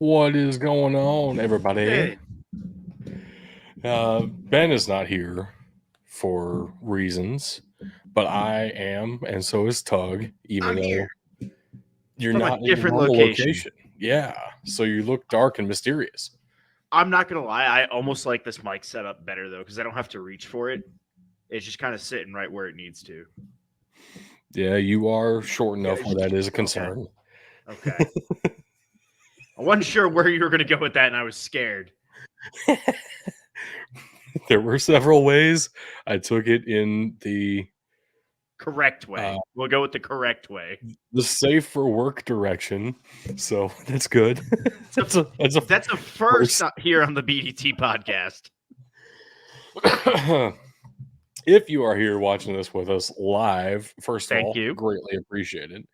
What is going on, everybody? Hey, Ben is not here for reasons, but I am, and so is Tug, even I'm though here you're from a not in your different normal location. location. Yeah, so you look dark and mysterious. I'm not gonna lie, I almost like this mic setup better though, because I don't have to reach for it. It's just kind of sitting right where it needs to. Yeah, you are short Yeah, enough where that is a okay, concern. okay. I wasn't sure where you were gonna go with that, and I was scared. There were several ways. I took it in Correct uh, way. We'll go with the correct way. the safe for work direction, so that's good. That's a That's a first first. here on the BDT podcast. If you are here watching this with us live, first of Thank all, you. greatly appreciated.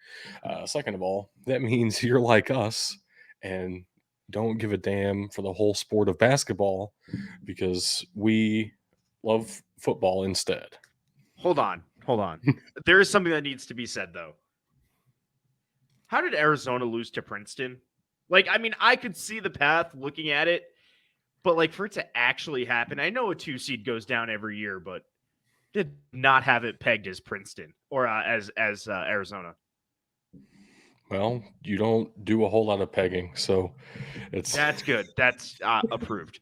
Second of all, that means you're like us and don't give a damn for the whole sport of basketball because we love football instead. Hold on, hold on. There is something that needs to be said though. How did Arizona lose to Princeton? Like, I mean, I could see the path looking at it, but like for it to actually happen, I know a 2 seed goes down every year, but did not have it pegged as Princeton or as Arizona. Well, you don't do a whole lot of pegging, so it's. That's good. That's approved.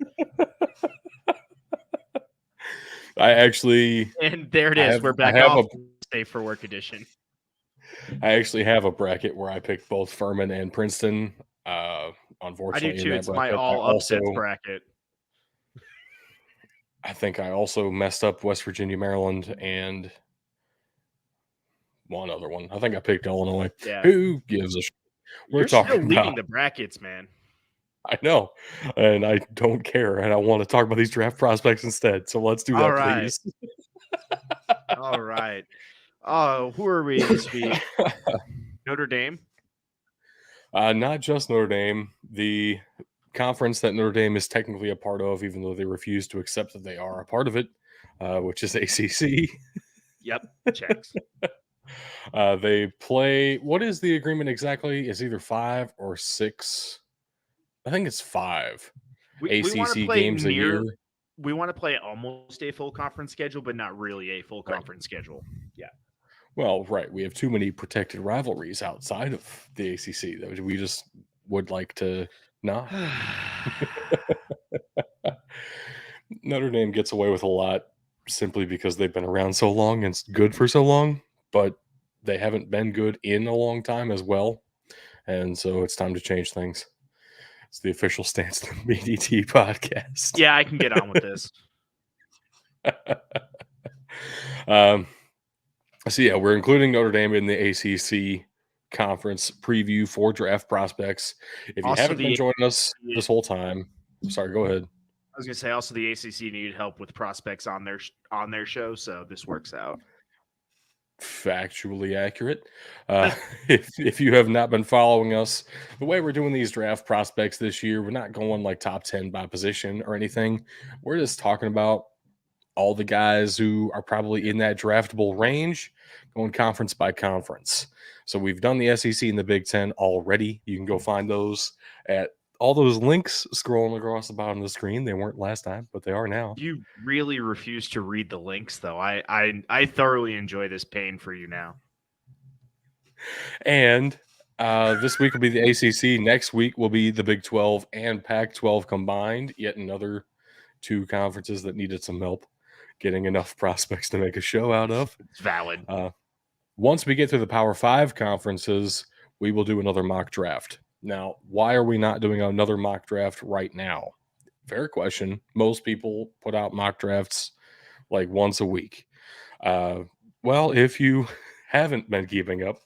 I actually, And there it I is. have, We're I back have a, off Safe for Work edition. I actually have a bracket where I picked both Furman and Princeton. I do Unfortunately, in too. that It's my bracket, all upsets bracket. I think I also messed up West Virginia, Maryland, and one other one. I think I picked Illinois. Yeah. Who gives a shit? We're You're still talking leading about. the brackets, man. I know, and I don't care, and I want to talk about these draft prospects instead. So let's do All that, right. please. All right. Oh, who are we this week? Notre Dame? Not just Notre Dame, the conference that Notre Dame is technically a part of, even though they refuse to accept that they are a part of it, which is ACC. Yep. Checks. They play. What is the agreement exactly? It's either 5 or 6. I think it's 5 We want to ACC play games a year. we want to play almost a full conference schedule, but not really a full Right. conference schedule. Yeah. Well, right. We have too many protected rivalries outside of the ACC that we just would like to not. Notre Dame gets away with a lot simply because they've been around so long and it's good for so long, but they haven't been good in a long time as well. And so it's time to change things. It's the official stance of the BDT podcast. Yeah, I can get on with this. um, so, yeah, we're including Notre Dame in the ACC conference preview for draft prospects. If you Also, haven't been the joining us this whole time, sorry, go ahead. I was gonna say also the ACC needed help with prospects on their show, so this works out. Factually accurate. If you have not been following us, the way we're doing these draft prospects this year, we're not going like top 10 by position or anything. We're just talking about all the guys who are probably in that draftable range, going conference by conference. So we've done the SEC and the Big Ten already. You can go find those at all those links scrolling across the bottom of the screen. They weren't last time, but they are now. You really refuse to read the links, though. I thoroughly enjoy this pain for you now. And this week will be the ACC. Next week will be the Big 12 and Pac 12 combined. Yet another 2 conferences that needed some help getting enough prospects to make a show out of. It's valid. Once we get to the Power 5 conferences, we will do another mock draft. Now, why are we not doing another mock draft right now? Fair question. Most people put out mock drafts like once a week. Well, if you haven't been keeping up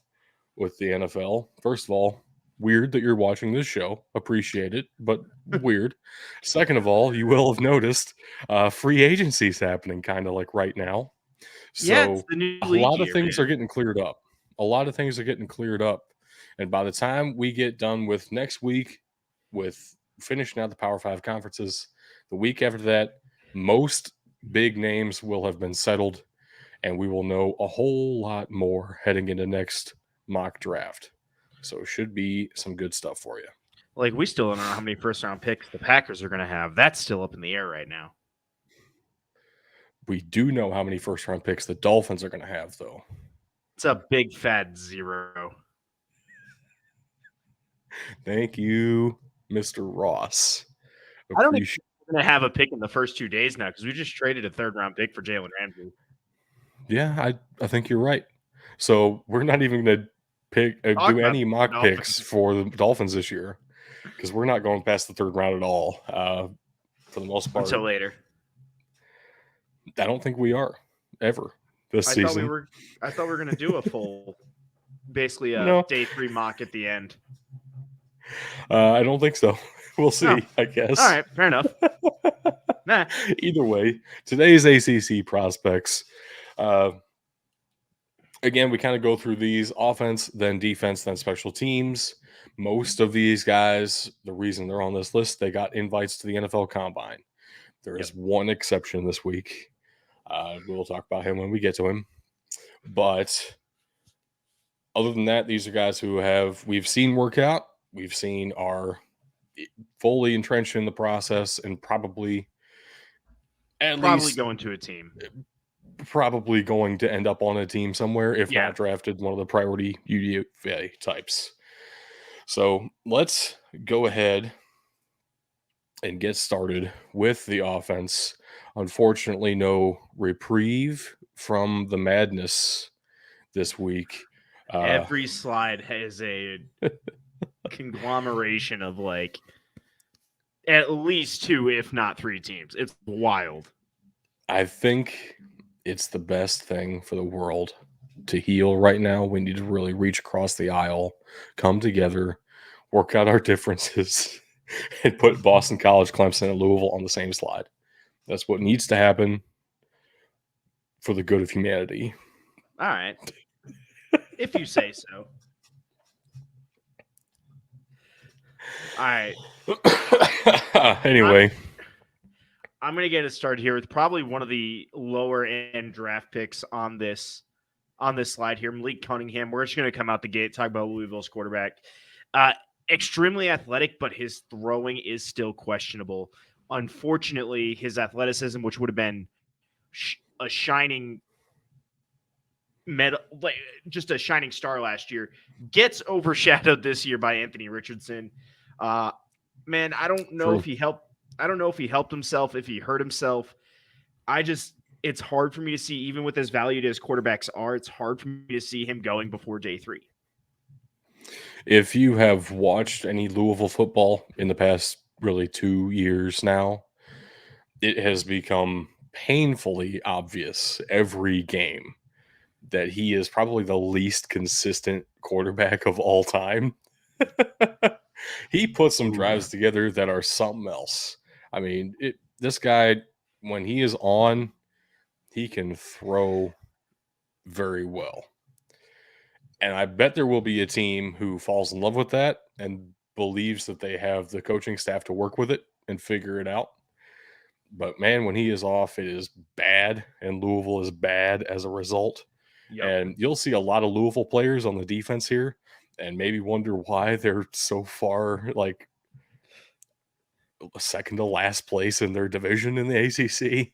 with the NFL, first of all, weird that you're watching this show. Appreciate it, but weird. Second of all, you will have noticed free agency is happening kind of like right now. Yeah, it's So the new a league lot of year, things man. are getting cleared up. A lot of things are getting cleared up. And by the time we get done with next week, with finishing out the Power 5 conferences, the week after that, most big names will have been settled, and we will know a whole lot more heading into next mock draft. So it should be some good stuff for you. Like, we still don't know how many first-round picks the Packers are going to have. That's still up in the air right now. We do know how many first-round picks the Dolphins are going to have, though. It's a big fat 0. Thank you, Mr. Ross. I don't think we're going to have a pick in the first 2 days now because we just traded a third-round pick for Jalen Ramsey. Yeah, I think you're right. So we're not even going to do any mock picks for the Dolphins this year because we're not going past the third round at all for the most part. Until later. I don't think we are ever this season. I thought we were going to do a full, basically a day 3 mock at the end. I don't think so. We'll see, I guess. All right, fair enough. Nah. Either way, today's ACC prospects. Again, we kind of go through these: offense, then defense, then special teams. Most of these guys, the reason they're on this list, they got invites to the NFL Combine. There is one exception this week. We'll talk about him when we get to him. But other than that, these are guys who we've seen work out. We've seen are fully entrenched in the process and probably going to a team. Probably going to end up on a team somewhere, if not drafted one of the priority UDFA types. So let's go ahead and get started with the offense. Unfortunately, no reprieve from the madness this week. Every slide has a conglomeration of like at least 2, if not 3 teams. It's wild. I think it's the best thing for the world to heal right now. We need to really reach across the aisle, come together, work out our differences, and put Boston College, Clemson, and Louisville on the same slide. That's what needs to happen for the good of humanity. All right. If you say so. All right. Anyway. I'm going to get it started here with probably one of the lower end draft picks on this slide here. Malik Cunningham. We're just going to come out the gate, talk about Louisville's quarterback. Extremely athletic, but his throwing is still questionable. Unfortunately, his athleticism, which would have been a shining just a shining star last year, gets overshadowed this year by Anthony Richardson. Man, I don't know if he helped. I don't know if he helped himself, if he hurt himself. It's hard for me to see, even with as valued as quarterbacks are, it's hard for me to see him going before day 3. If you have watched any Louisville football in the past really 2 years now, it has become painfully obvious every game that he is probably the least consistent quarterback of all time. He puts some drives together that are something else. I mean, this guy, when he is on, he can throw very well. And I bet there will be a team who falls in love with that and believes that they have the coaching staff to work with it and figure it out. But, man, when he is off, it is bad, and Louisville is bad as a result. Yep. And you'll see a lot of Louisville players on the defense here and maybe wonder why they're so far, like, second to last place in their division in the ACC.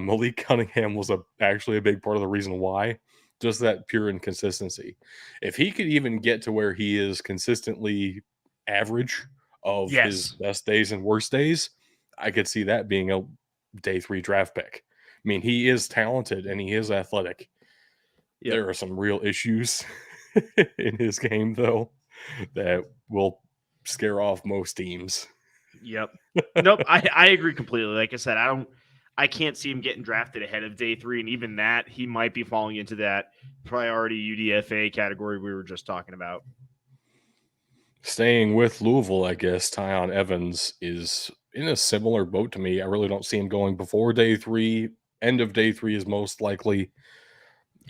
Malik Cunningham was actually a big part of the reason why. Just that pure inconsistency. If he could even get to where he is consistently average of his best days and worst days, I could see that being a day 3 draft pick. I mean, he is talented and he is athletic. Yep. There are some real issues in his game, though, that will scare off most teams. Yep. Nope. I agree completely. Like I said, I can't see him getting drafted ahead of day 3. And even that, he might be falling into that priority UDFA category we were just talking about. Staying with Louisville, I guess, Tyon Evans is in a similar boat to me. I really don't see him going before day 3. End of day 3 is most likely.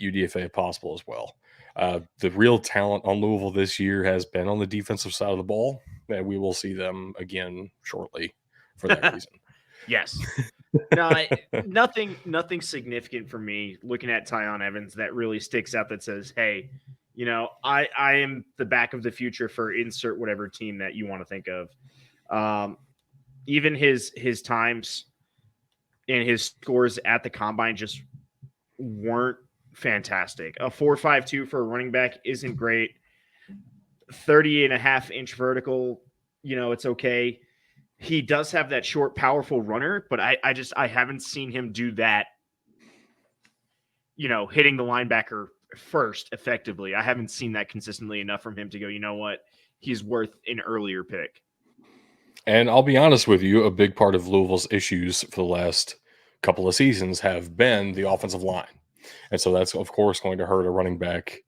UDFA possible as well. The real talent on Louisville this year has been on the defensive side of the ball, and we will see them again shortly for that reason. Yes. No, nothing significant for me looking at Tyon Evans that really sticks out that says, hey, I am the back of the future for insert whatever team that you want to think of. Even his times and his scores at the combine just weren't fantastic. A 4.52 for a running back isn't great. 30.5-inch vertical, it's okay. He does have that short, powerful runner, but I haven't seen him do that, hitting the linebacker first effectively. I haven't seen that consistently enough from him to go, you know what? He's worth an earlier pick. And I'll be honest with you, a big part of Louisville's issues for the last couple of seasons have been the offensive line. And so that's, of course, going to hurt a running back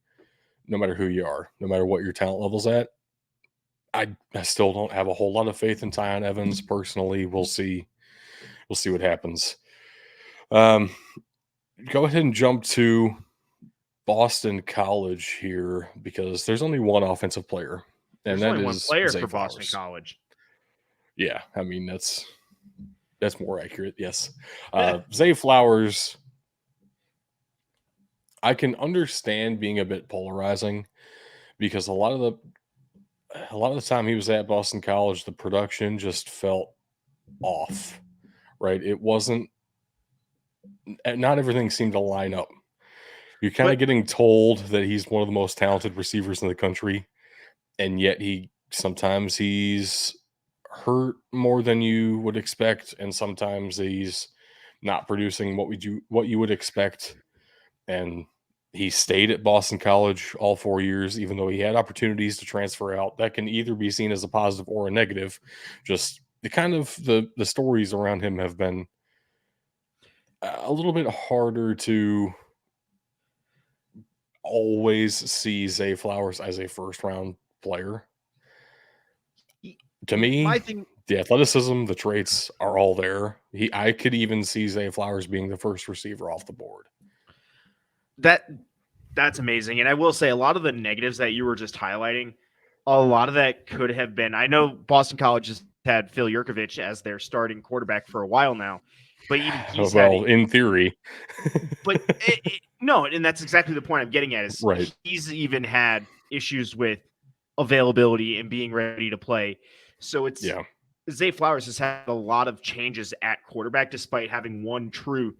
no matter who you are, no matter what your talent level's at. I still don't have a whole lot of faith in Tyon Evans personally. We'll see. We'll see what happens. Go ahead and jump to Boston College here because there's only one offensive player, and There's that only one is player Zay for Boston Flowers. College. Yeah, I mean that's more accurate. Yes, Zay Flowers. I can understand being a bit polarizing because a lot of the time he was at Boston College, the production just felt off. Right, it wasn't. Not everything seemed to line up. You're kind of getting told that he's one of the most talented receivers in the country, and yet sometimes he's hurt more than you would expect, and sometimes he's not producing what you would expect. And he stayed at Boston College all 4 years, even though he had opportunities to transfer out. That can either be seen as a positive or a negative. Just the stories around him have been a little bit harder to always see Zay Flowers as a first round player. To me, My thing, the athleticism, the traits are all there. I could even see Zay Flowers being the first receiver off the board. that's amazing. And I will say a lot of the negatives that you were just highlighting, a lot of that could have been. I know Boston College has had Phil Yurkovich as their starting quarterback for a while now, but even he's in theory. But no, and that's exactly the point I'm getting at. Is right. He's even had issues with availability and being ready to play. So Zay Flowers has had a lot of changes at quarterback, despite having one true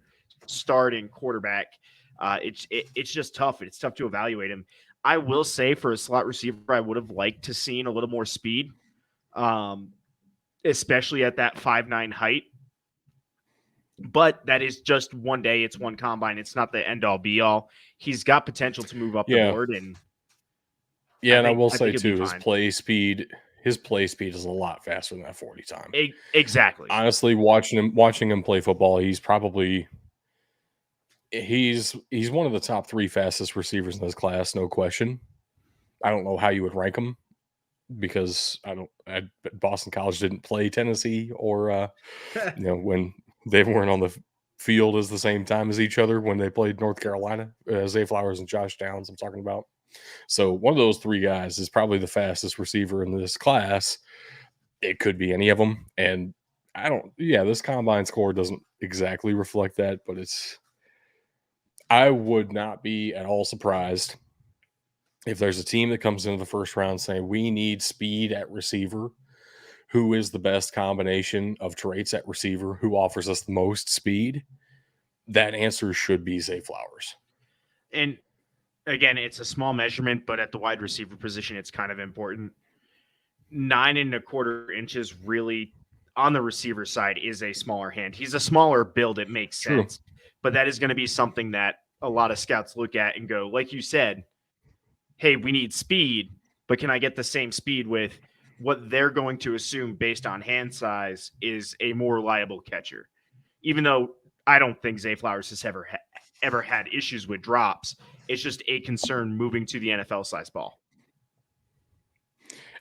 starting quarterback. It's just tough. It's tough to evaluate him. I will say for a slot receiver, I would have liked to seen a little more speed, especially at that 5'9" height. But that is just one day. It's one combine. It's not the end all be all. He's got potential to move up the board, and I will say too, his play speed is a lot faster than that 40 time. Exactly. Honestly, watching him play football, he's probably he's one of the top 3 fastest receivers in this class, no question. I don't know how you would rank him because Boston College didn't play Tennessee or when they weren't on the field at the same time as each other when they played North Carolina, Zay Flowers and Josh Downs I'm talking about. So one of those 3 guys is probably the fastest receiver in this class. It could be any of them. And this combine score doesn't exactly reflect that, but I would not be at all surprised if there's a team that comes into the first round saying we need speed at receiver. Who is the best combination of traits at receiver? Who offers us the most speed? That answer should be Zay Flowers. And again, it's a small measurement, but at the wide receiver position, it's kind of important. 9.25 inches really on the receiver side is a smaller hand. He's a smaller build. It makes sense, but that is going to be something that a lot of scouts look at and go, like you said, hey, we need speed, but can I get the same speed with what they're going to assume based on hand size is a more reliable catcher? Even though I don't think Zay Flowers has ever had issues with drops, it's just a concern moving to the NFL size ball.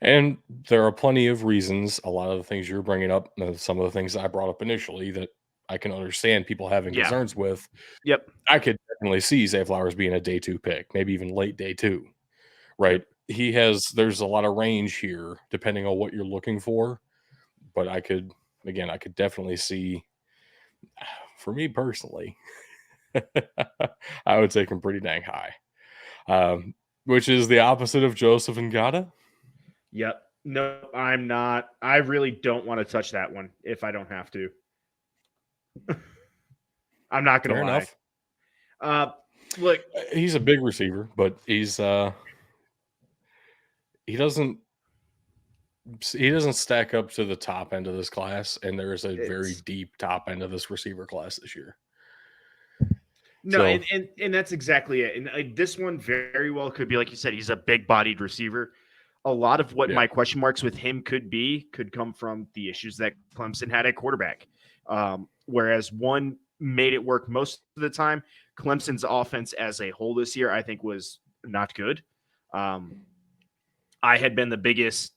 And there are plenty of reasons. A lot of the things you're bringing up, some of the things I brought up initially that I can understand people having concerns with. Yep. I could definitely see Zay Flowers being a day 2 pick, maybe even late day 2. Right. Yep. There's a lot of range here depending on what you're looking for. But I could definitely see, for me personally, I would take him pretty dang high. which is the opposite of Joseph Ngata. Yep. No, I'm not. I really don't want to touch that one if I don't have to. I'm not going Fair to lie. enough. Look, He's a big receiver, but he doesn't stack up to the top end of this class, and there is a very deep top end of this receiver class this year. No, so, and that's exactly it. And this one very well could be, like you said, he's a big-bodied receiver. A lot of what my question marks with him could come from the issues that Clemson had at quarterback. Whereas one made it work most of the time, Clemson's offense as a whole this year, I think, was not good. I had been the biggest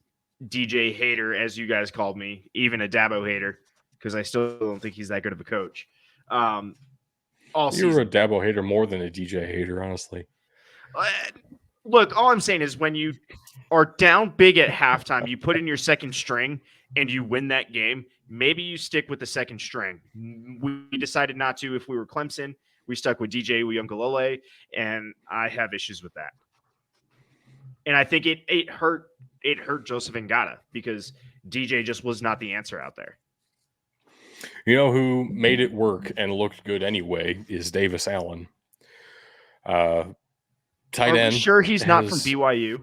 DJ hater, as you guys called me, even a Dabo hater, because I still don't think he's that good of a coach. You're a Dabo hater more than a DJ hater, honestly. Look, all I'm saying is when you are down big at halftime, you put in your second string and you win that game, maybe you stick with the second string. We decided not to if we were Clemson. We stuck with DJ Uyunglele, and I have issues with that. And I think it hurt Joseph Ngata because DJ just was not the answer out there. You know who made it work and looked good anyway is Davis Allen. Tight end. Sure, he's not from BYU.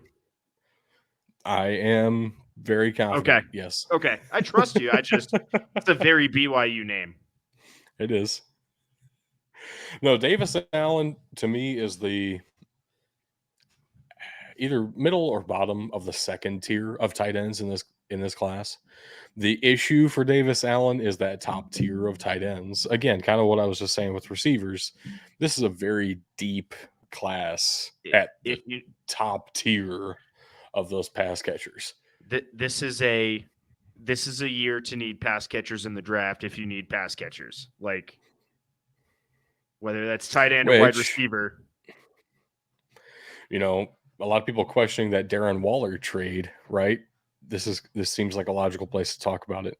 I am very confident. Okay. Yes. Okay. I trust you. It's a very BYU name. It is. No, Davis Allen to me is the either middle or bottom of the second tier of tight ends in this class. The issue for Davis Allen is that top tier of tight ends. Again, kind of what I was just saying with receivers. This is a very deep class at the top tier of those pass catchers. This is a year to need pass catchers in the draft if you need pass catchers. Like whether that's tight end or wide receiver. You know, a lot of people questioning that Darren Waller trade, right? This seems like a logical place to talk about it.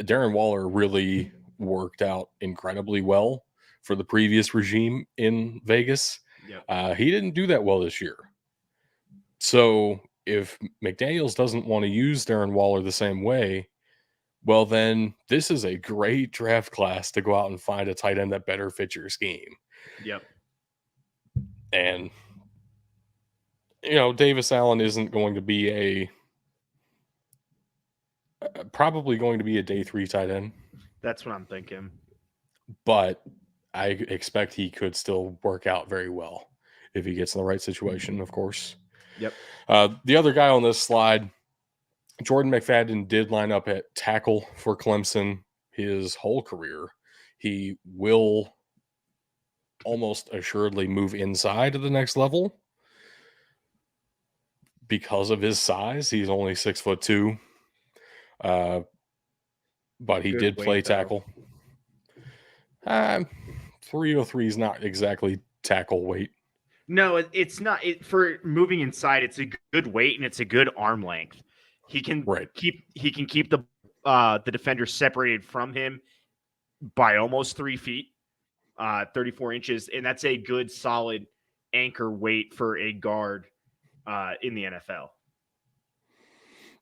Darren Waller really worked out incredibly well for the previous regime in Vegas. Yep. He didn't do that well this year. So if McDaniels doesn't want to use Darren Waller the same way, well, then this is a great draft class to go out and find a tight end that better fits your scheme. Yep. And, you know, Davis Allen isn't going to be probably going to be a day 3 tight end. That's what I'm thinking. But I expect he could still work out very well if he gets in the right situation, of course. Yep. The other guy on this slide, Jordan McFadden, did line up at tackle for Clemson his whole career. He will almost assuredly move inside to the next level because of his size. He's only 6'2". But he did play tackle. 303 is not exactly tackle weight. No, it's not. For moving inside, it's a good weight and it's a good arm length. He can keep the defender separated from him by almost 3 feet, 34 inches, and that's a good solid anchor weight for a guard in the NFL.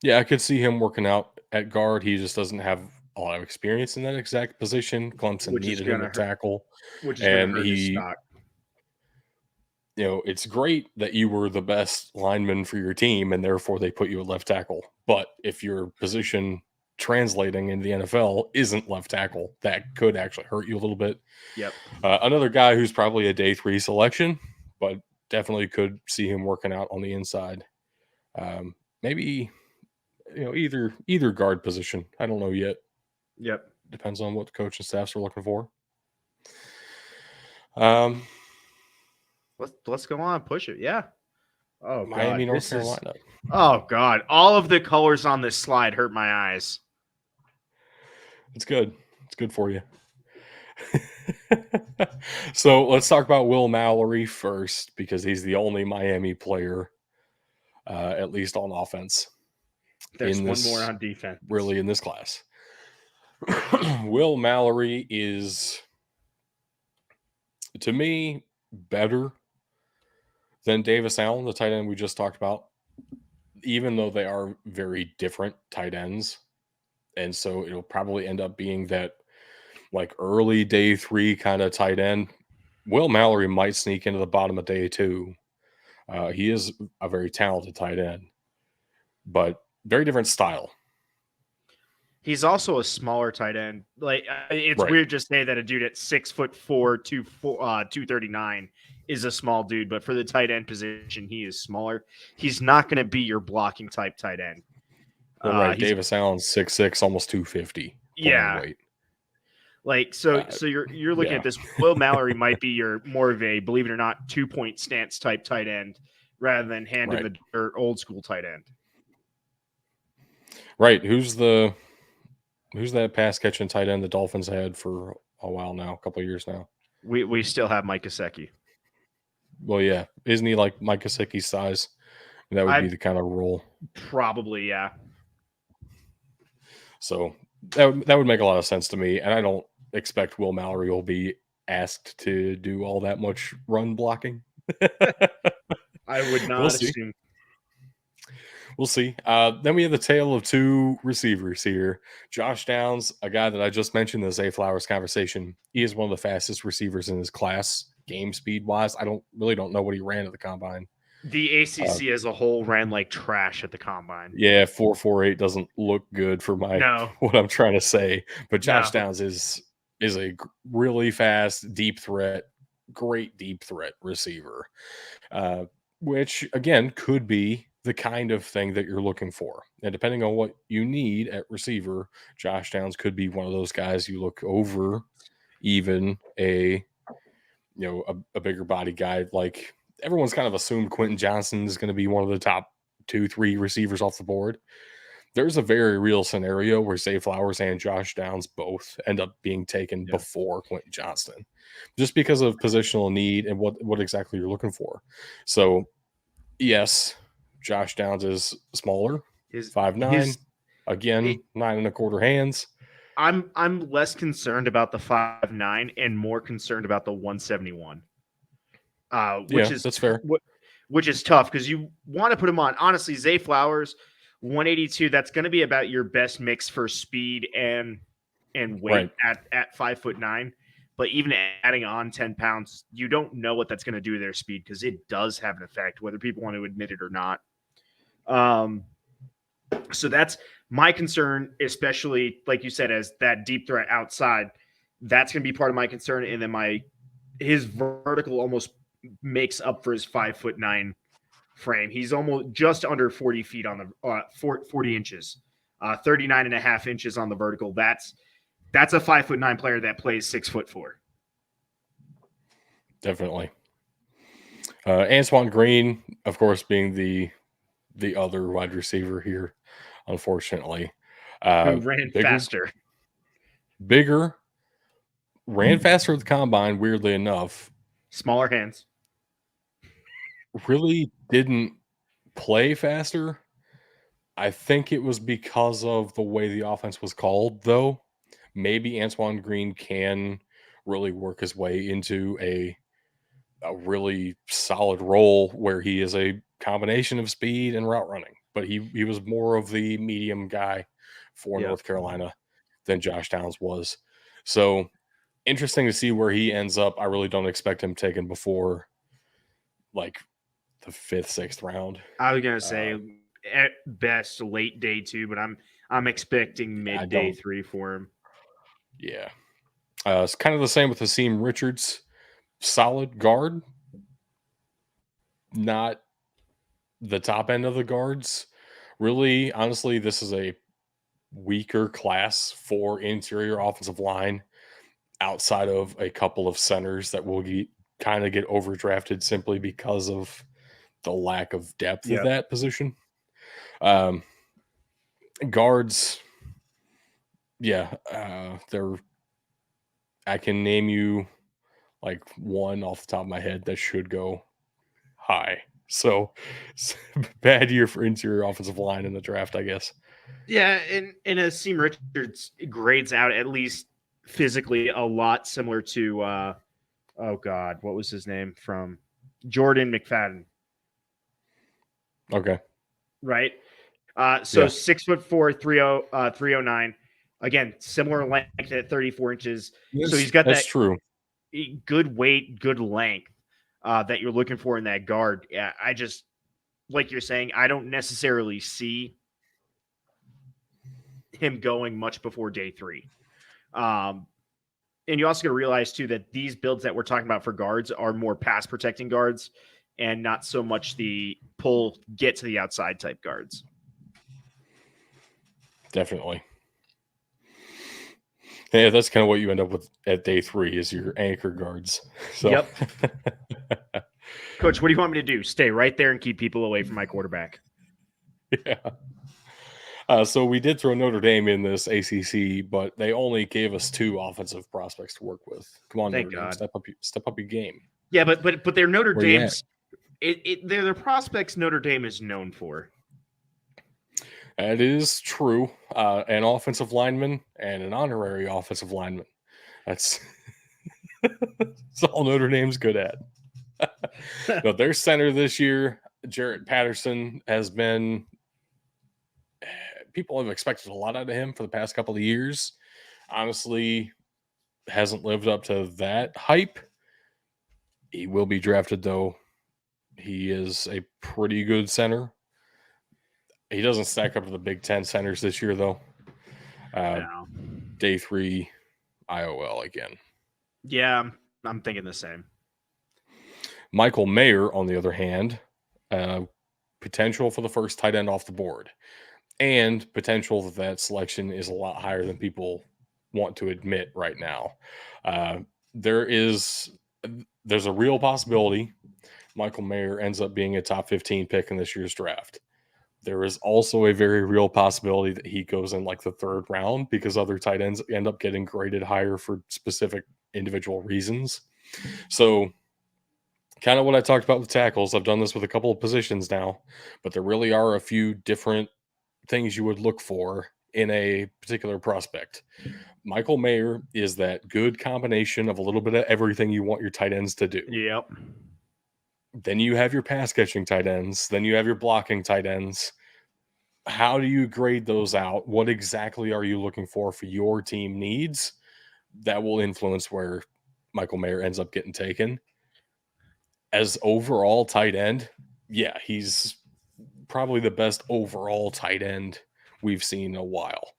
Yeah, I could see him working out at guard. He just doesn't have a lot of experience in that exact position. Clemson needed him at tackle, which is going to hurt his stock. You know, it's great that you were the best lineman for your team and therefore they put you at left tackle. But if your position translating in the NFL isn't left tackle, that could actually hurt you a little bit. Yep. Another guy who's probably a day 3 selection, but definitely could see him working out on the inside. Maybe, you know, either guard position. I don't know yet. Yep. Depends on what the coach and staffs are looking for. Let's go on, push it. Yeah. Oh, Miami, North Carolina. Oh God, all of the colors on this slide hurt my eyes. It's good. It's good for you. So let's talk about Will Mallory first because he's the only Miami player, at least on offense. There's one more on defense. Really, in this class. Will Mallory is, to me, better Then Davis Allen, the tight end we just talked about, even though they are very different tight ends, and so it'll probably end up being that like early day 3 kind of tight end. Will Mallory might sneak into the bottom of day 2. He is a very talented tight end, but very different style. He's also a smaller tight end. Like it's Right. weird to say that a dude at 6'4", 239 is a small dude, but for the tight end position, he is smaller. He's not going to be your blocking type tight end. Well, right. He's Davis Allen's 6'6", almost 250 playing yeah, weight. like so you're looking Yeah. at this. Will Mallory might be your more of a, believe it or not, 2-point stance type tight end rather than hand in Right. the dirt old school tight end. Right. Who's that pass catching tight end the Dolphins had for a while now, a couple of years now? We still have Mike Gesicki. Well, yeah. Isn't he like Mike Gesicki's size? That would be the kind of role. Probably, yeah. So that would make a lot of sense to me, and I don't expect Will Mallory will be asked to do all that much run blocking. I would not assume. We'll see. Then we have the tale of two receivers here. Josh Downs, a guy that I just mentioned in the Zay Flowers conversation. He is one of the fastest receivers in his class, game speed wise. I don't know what he ran at the combine. The ACC as a whole ran like trash at the combine. Yeah, 4.48 doesn't look good for what I'm trying to say. But Josh Downs is a really fast, deep threat, great deep threat receiver, which again could be the kind of thing that you're looking for. And depending on what you need at receiver, Josh Downs could be one of those guys you look over, even a bigger body guy. Like everyone's kind of assumed Quentin Johnson is going to be one of the top 2-3 receivers off the board. There's a very real scenario where Zay Flowers and Josh Downs both end up being taken before Quentin Johnston, just because of positional need and what exactly you're looking for. So, yes, Josh Downs is smaller, 5'9", again, 9 1/4 hands. I'm less concerned about the 5'9" and more concerned about the 171. That's fair. Which is tough because you want to put him on. Honestly, Zay Flowers, 182. That's going to be about your best mix for speed and weight at 5'9". But even adding on 10 pounds, you don't know what that's going to do to their speed because it does have an effect, whether people want to admit it or not. So that's my concern, especially like you said, as that deep threat outside. That's going to be part of my concern, and then his vertical almost makes up for his 5'9" frame. He's almost just under 40 feet on the 40 inches, 39.5 inches on the vertical. That's a 5'9" player that plays 6'4". Definitely. Antoine Green, of course, being the other wide receiver here, unfortunately. Who ran faster. Bigger, ran faster at the combine, weirdly enough. Smaller hands. Really didn't play faster. I think it was because of the way the offense was called, though. Maybe Antoine Green can really work his way into a really solid role where he is a combination of speed and route running. But he was more of the medium guy for North Carolina than Josh Downs was. So interesting to see where he ends up. I really don't expect him taken before like the 5th, 6th round. I was gonna say at best late day 2, but I'm expecting mid day 3 for him. Yeah. It's kind of the same with Hakeem Richards. Solid guard. Not the top end of the guards. Really, honestly, this is a weaker class for interior offensive line outside of a couple of centers that will kind of get overdrafted simply because of the lack of depth of that position. Guards, I can name you like one off the top of my head that should go high. So bad year for interior offensive line in the draft, I guess. Yeah, and Hakeem Richards grades out at least physically a lot similar to oh God, what was his name from Jordan McFadden? Okay. right? So Yeah. 6'4", 309. Again, similar length at 34 inches. So he's got That's that true. good weight, good length that you're looking for in that guard. Yeah, I just, like you're saying, I don't necessarily see him going much before day 3. And you also got to realize too that these builds that we're talking about for guards are more pass protecting guards and not so much the pull get to the outside type guards. Definitely. Yeah, that's kind of what you end up with at day 3 is your anchor guards. So, Yep. Coach, what do you want me to do? Stay right there and keep people away from my quarterback. yeah. So we did throw Notre Dame in this ACC, but they only gave us 2 offensive prospects to work with. Come on, Thank Notre Dame, God. step up your game. Yeah, but they're Notre Where you at? Dame's. They're the prospects Notre Dame is known for. That is true. An offensive lineman and an honorary offensive lineman. That's that's all Notre Dame's good at. No, their center this year, Jarrett Patterson, has been. People have expected a lot out of him for the past couple of years. Honestly, hasn't lived up to that hype. He will be drafted, though. He is a pretty good center. He doesn't stack up to the Big Ten centers this year, though. No. Day 3, IOL again. Yeah, I'm thinking the same. Michael Mayer, on the other hand, potential for the first tight end off the board, and potential that selection is a lot higher than people want to admit right now. There's a real possibility Michael Mayer ends up being a top 15 pick in this year's draft. There is also a very real possibility that he goes in like the 3rd round because other tight ends end up getting graded higher for specific individual reasons. So, kind of what I talked about with tackles. I've done this with a couple of positions now, but there really are a few different things you would look for in a particular prospect. Michael Mayer is that good combination of a little bit of everything you want your tight ends to do. Yep. Then you have your pass catching tight ends. Then you have your blocking tight ends. How do you grade those out? What exactly are you looking for your team needs? That will influence where Michael Mayer ends up getting taken. As overall tight end, yeah, he's probably the best overall tight end we've seen in a while.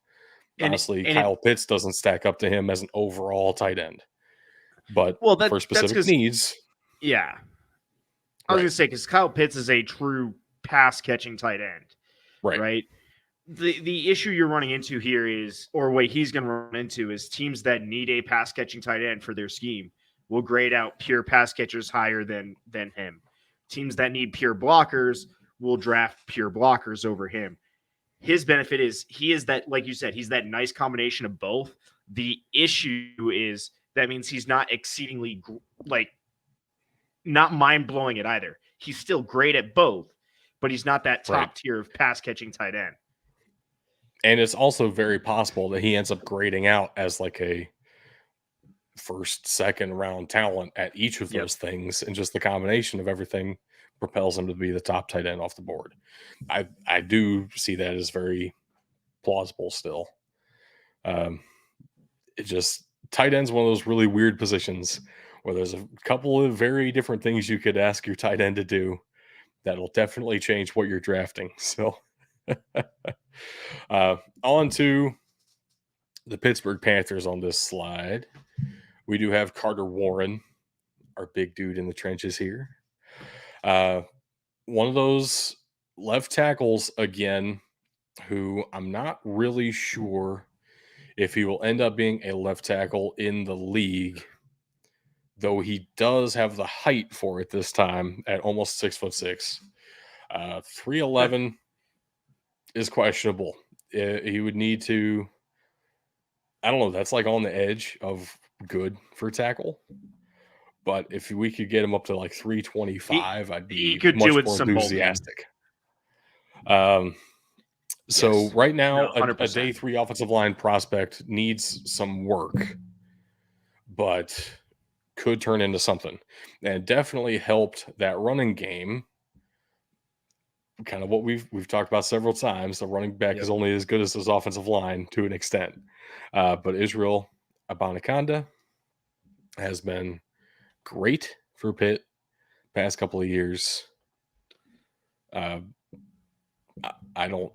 Honestly, Kyle Pitts doesn't stack up to him as an overall tight end. But for specific needs. Yeah. I was going to say, because Kyle Pitts is a true pass catching tight end. Right. The issue you're running into here is, or what he's going to run into is teams that need a pass catching tight end for their scheme will grade out pure pass catchers higher than him. Teams that need pure blockers will draft pure blockers over him. His benefit is he is that, like you said, he's that nice combination of both. The issue is that means he's not exceedingly not mind blowing at either. He's still great at both, but he's not that top tier of pass catching tight end. And it's also very possible that he ends up grading out as like a 1st, 2nd round talent at each of those things, and just the combination of everything propels him to be the top tight end off the board. I do see that as very plausible still. It just tight end's one of those really weird positions where there's a couple of very different things you could ask your tight end to do that'll definitely change what you're drafting. So on to the Pittsburgh Panthers on this slide. We do have Carter Warren, our big dude in the trenches here. One of those left tackles, again, who I'm not really sure if he will end up being a left tackle in the league, though he does have the height for it this time at almost 6'6". 311 is questionable. He would need to, I don't know, that's like on the edge of good for tackle. But if we could get him up to like 325, I'd be much more enthusiastic. So right now, a day 3 offensive line prospect needs some work, but could turn into something. And definitely helped that running game kind of what we've talked about several times. The running back Yep. is only as good as his offensive line to an extent. But Israel Abanikanda has been great for Pitt past couple of years. Uh, I don't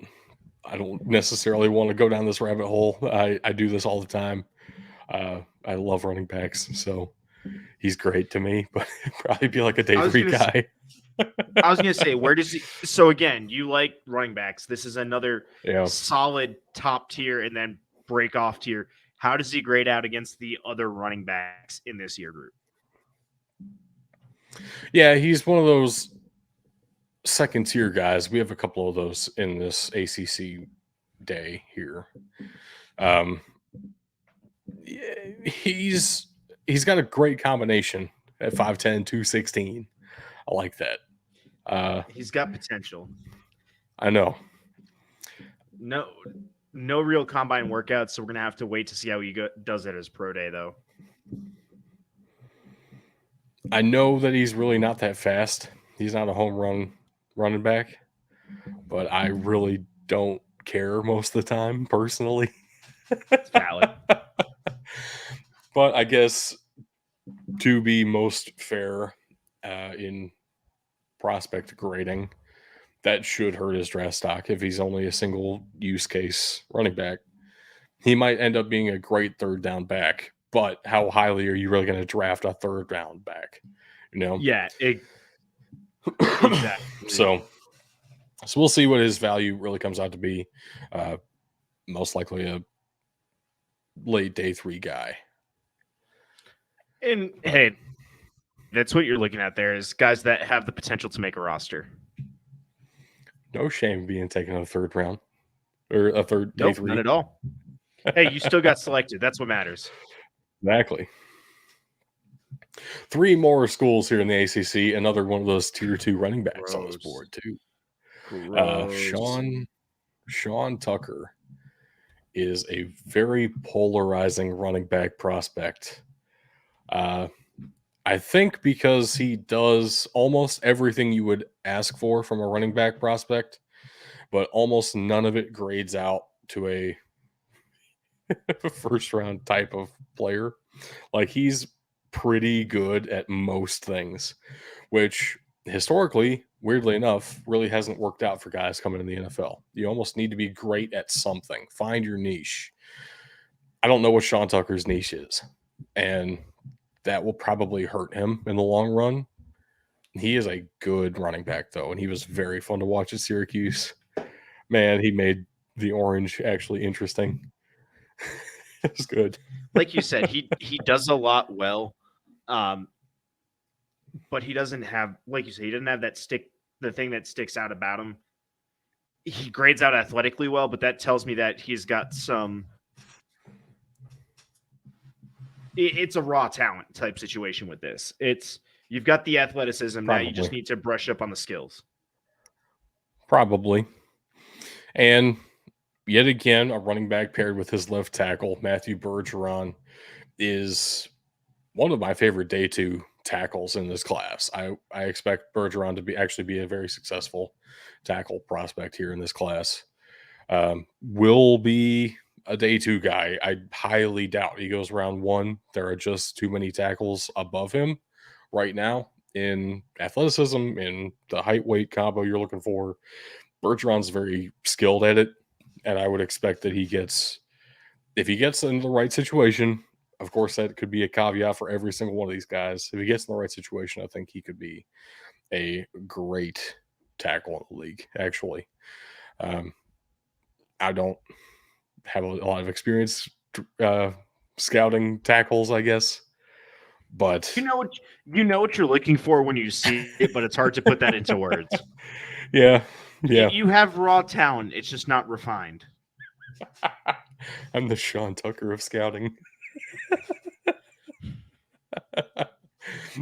necessarily want to go down this rabbit hole. I do this all the time. I love running backs, so he's great to me, but it'd probably be like a day three guy. I was gonna say, where does he? So again, you like running backs. This is another solid top tier, and then break off tier. How does he grade out against the other running backs in this year group? Yeah, he's one of those second tier guys. We have a couple of those in this ACC day here. He's got a great combination at 5'10", 216. I like that. He's got potential. I know. No real combine workouts, so we're gonna have to wait to see how he does at his pro day, though. I know that he's really not that fast. He's not a home run running back, but I really don't care most of the time, personally. It's valid. But I guess to be most fair in prospect grading, that should hurt his draft stock if he's only a single use case running back. He might end up being a great third down back, but how highly are you really going to draft a third down back? You know? Yeah, exactly. So we'll see what his value really comes out to be. Most likely a late day 3 guy. And hey, that's what you're looking at there is guys that have the potential to make a roster. No shame being taken in a third round or a third day 3. Not at all. Hey, you still got selected. That's what matters. Exactly. 3 more schools here in the ACC. Another one of those tier 2 running backs on this board too. Sean Tucker is a very polarizing running back prospect. I think because he does almost everything you would ask for from a running back prospect, but almost none of it grades out to a first round type of player. Like he's pretty good at most things, which historically, weirdly enough, really hasn't worked out for guys coming in the NFL. You almost need to be great at something. Find your niche. I don't know what Sean Tucker's niche is, and that will probably hurt him in the long run. He is a good running back, though, and he was very fun to watch at Syracuse. Man, he made the orange actually interesting. It's good. Like you said, he does a lot well, but he doesn't have, like you said, he doesn't have the thing that sticks out about him. He grades out athletically well, but that tells me that he's got some. It's a raw talent type situation with this. You've got the athleticism now, you just need to brush up on the skills. Probably. And yet again, a running back paired with his left tackle, Matthew Bergeron, is one of my favorite day 2 tackles in this class. I expect Bergeron to actually be a very successful tackle prospect here in this class. Will be a day 2 guy. I highly doubt he goes round 1. There are just too many tackles above him right now in athleticism, in the height weight combo you're looking for. Bergeron's very skilled at it, and I would expect that if he gets in the right situation, of course that could be a caveat for every single one of these guys. If he gets in the right situation, I think he could be a great tackle in the league, actually. I don't have a lot of experience scouting tackles, I guess, but you know what you're looking for when you see it, but it's hard to put that into words. Yeah. You have raw talent; it's just not refined. I'm the Sean Tucker of scouting.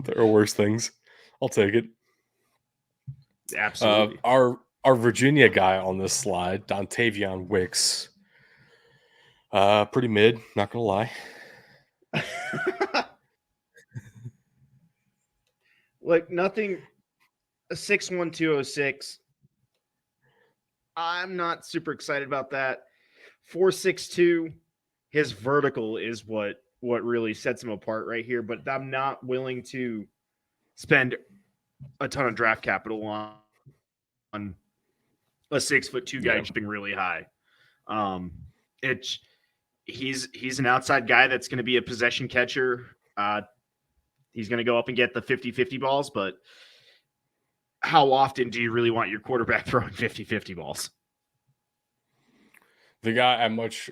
There are worse things. I'll take it. Absolutely. Our Virginia guy on this slide, Dontavion Wicks. Pretty mid, not gonna lie. Like nothing. A 6'1", 206. I'm not super excited about that. 4.62, his vertical is what really sets him apart right here. But I'm not willing to spend a ton of draft capital on a 6'2" guy Yeah. jumping really high. It's he's an outside guy that's going to be a possession catcher. He's going to go up and get the 50-50 balls, but how often do you really want your quarterback throwing 50-50 balls? The guy I much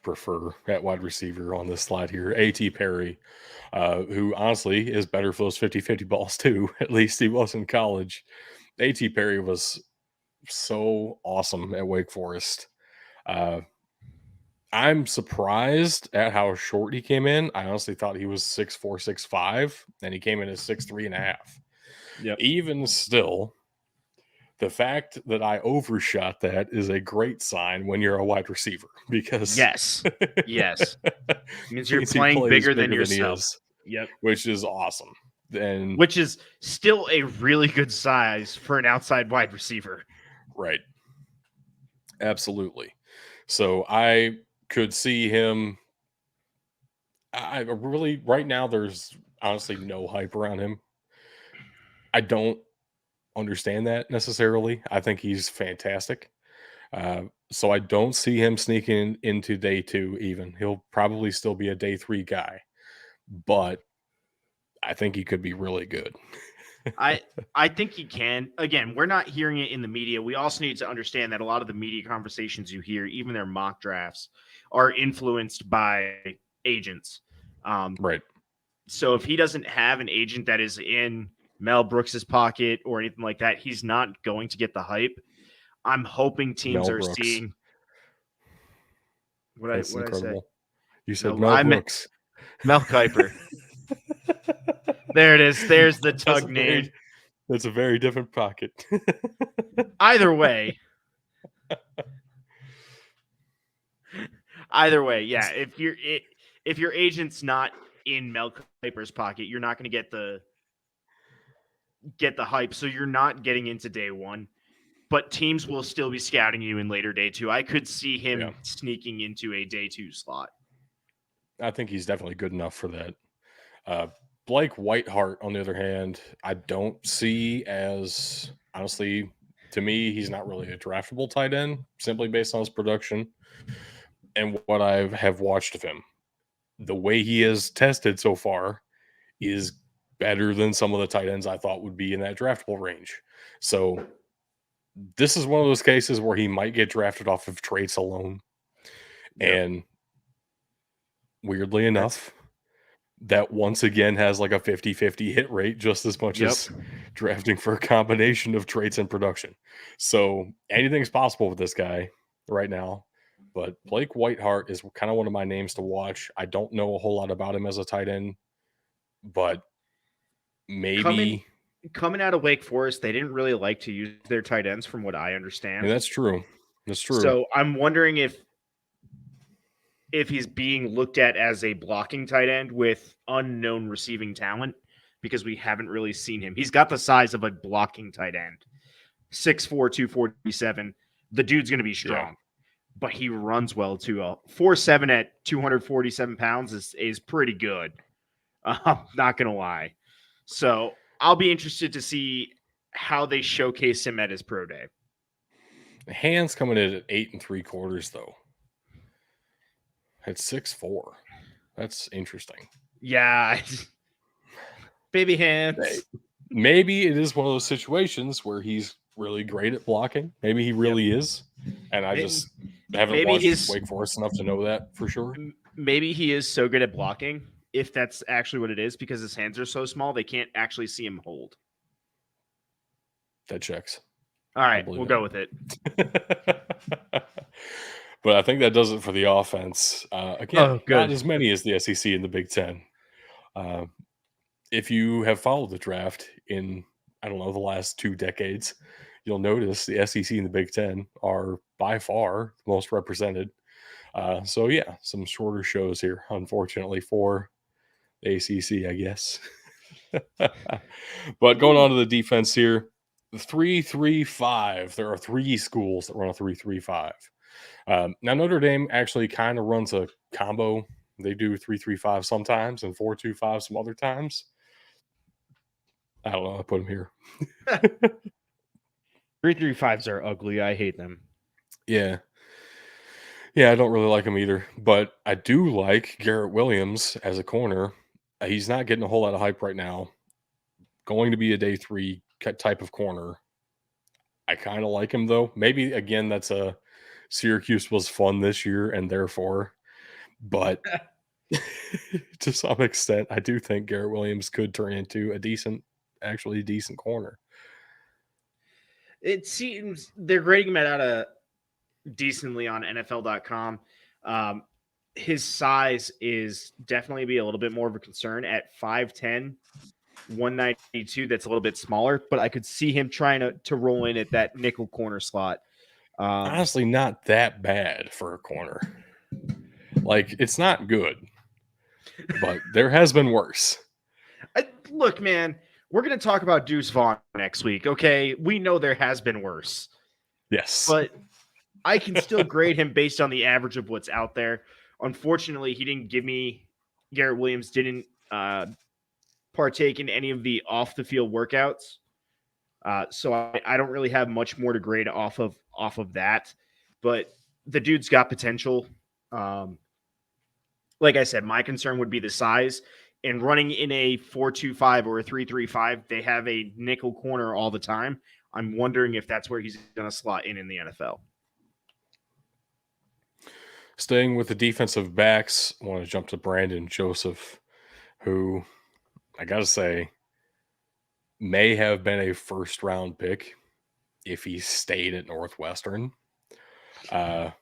prefer at wide receiver on this slide here, A.T. Perry, who honestly is better for those 50-50 balls too. At least he was in college. A.T. Perry was so awesome at Wake Forest. I'm surprised at how short he came in. I honestly thought he was 6'4", 6'5", and he came in at 6'3.5". Yep. Even still, the fact that I overshot that is a great sign when you're a wide receiver, because Yes. Yes. Means you're means he playing plays bigger than he yourself. is, Yep. which is awesome. And Which is still a really good size for an outside wide receiver. right. Absolutely. So I could see him. I really, right now, there's honestly no hype around him. I don't understand that necessarily. I think he's fantastic. So I don't see him sneaking into day 2 even. He'll probably still be a day 3 guy, but I think he could be really good. I think he can. Again, we're not hearing it in the media. We also need to understand that a lot of the media conversations you hear, even their mock drafts, are influenced by agents. Right. So if he doesn't have an agent that is in Mel Brooks's pocket or anything like that, he's not going to get the hype. I'm hoping teams Mel are Brooks. seeing what That's I say. incredible. You said No, Mel I meant Brooks. Mel Kiper. There it is. There's the tug name. That's a very different pocket. Either way, yeah. If your agent's not in Mel Kiper's pocket, you're not going to get the hype. So you're not getting into day 1. But teams will still be scouting you in later day 2. I could see him sneaking into a day 2 slot. I think he's definitely good enough for that. Blake Whiteheart, on the other hand, I don't see as, honestly, to me, he's not really a draftable tight end simply based on his production and what I have watched of him. The way he has tested so far is better than some of the tight ends I thought would be in that draftable range. So this is one of those cases where he might get drafted off of traits alone. Yep. And weirdly enough, that once again has like a 50-50 hit rate just as much as drafting for a combination of traits and production. So anything's possible with this guy right now. But Blake Whiteheart is kind of one of my names to watch. I don't know a whole lot about him as a tight end, but maybe coming out of Wake Forest, they didn't really like to use their tight ends, from what I understand. Yeah, that's true. That's true. So I'm wondering if he's being looked at as a blocking tight end with unknown receiving talent, because we haven't really seen him. He's got the size of a blocking tight end, 6'4", 247. The dude's going to be strong, but he runs well too. 4.7 at 247 pounds is pretty good. I'm not going to lie. So I'll be interested to see how they showcase him at his pro day. Hands coming in at 8 3/4 though. At 6'4". That's interesting. Yeah. Baby hands. Maybe it is one of those situations where he's really great at blocking. Maybe he really is. And I just haven't watched Wake Forest enough to know that for sure. Maybe he is so good at blocking, if that's actually what it is, because his hands are so small, they can't actually see him hold. That checks. All right, we'll go with it. But I think that does it for the offense. Again, not as many as the SEC and the Big Ten. If you have followed the draft in, I don't know, the last 2 decades, you'll notice the SEC and the Big Ten are by far the most represented. So, yeah, some shorter shows here, unfortunately, for the ACC, I guess. But going on to the defense here, 3-3-5. There are 3 schools that run a 3-3-5. Now Notre Dame actually kind of runs a combo. They do 3-3-5 sometimes and 4-2-5 some other times. I don't know. I put them here. 3-3-5s are ugly. I hate them. Yeah. Yeah, I don't really like him either, but I do like Garrett Williams as a corner. He's not getting a whole lot of hype right now. Going to be a day 3 type of corner. I kind of like him though. Maybe again, that's a Syracuse was fun this year and therefore, but to some extent, I do think Garrett Williams could turn into a actually decent corner. It seems they're grading him out decently on NFL.com. His size is definitely be a little bit more of a concern at 5'10", 192. That's a little bit smaller, but I could see him trying to roll in at that nickel corner slot. Honestly, not that bad for a corner. Like, it's not good, but there has been worse. Look, man, we're going to talk about Deuce Vaughn next week, okay? We know there has been worse. Yes. But I can still grade him based on the average of what's out there. Unfortunately, Garrett Williams didn't partake in any of the off the field workouts. So I don't really have much more to grade off of that. But the dude's got potential. Like I said, my concern would be the size. And running in a 4-2-5 or a 3-3-5, they have a nickel corner all the time. I'm wondering if that's where he's going to slot in the NFL. Staying with the defensive backs, I want to jump to Brandon Joseph, who I got to say may have been a first-round pick if he stayed at Northwestern. The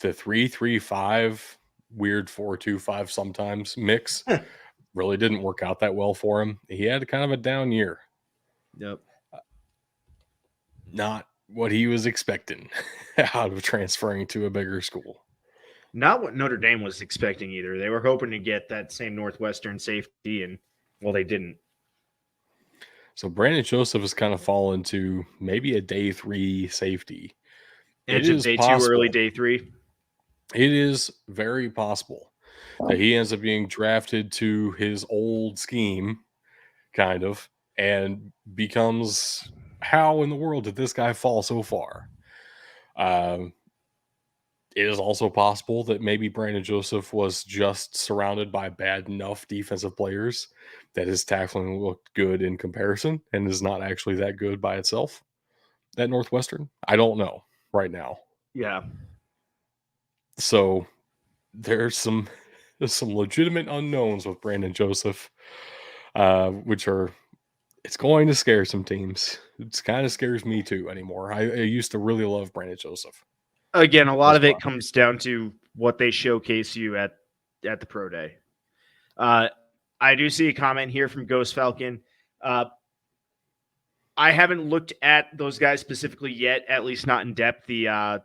3-3-5, weird 4-2-5 sometimes mix really didn't work out that well for him. He had kind of a down year. Yep. Not what he was expecting out of transferring to a bigger school. Not what Notre Dame was expecting either. They were hoping to get that same Northwestern safety, and well, they didn't. So Brandon Joseph has kind of fallen to maybe a day 3 safety. Edge of day possible. 2, early day 3. It is very possible that he ends up being drafted to his old scheme, kind of, and becomes, how in the world did this guy fall so far? It is also possible that maybe Brandon Joseph was just surrounded by bad enough defensive players that his tackling looked good in comparison and is not actually that good by itself at Northwestern. I don't know right now. Yeah. So there's some legitimate unknowns with Brandon Joseph, which are, it's going to scare some teams. It kind of scares me too anymore. I used to really love Brandon Joseph. Again, a lot of it comes down to what they showcase you at the pro day. I do see a comment here from Ghost Falcon. I haven't looked at those guys specifically yet, at least not in depth. The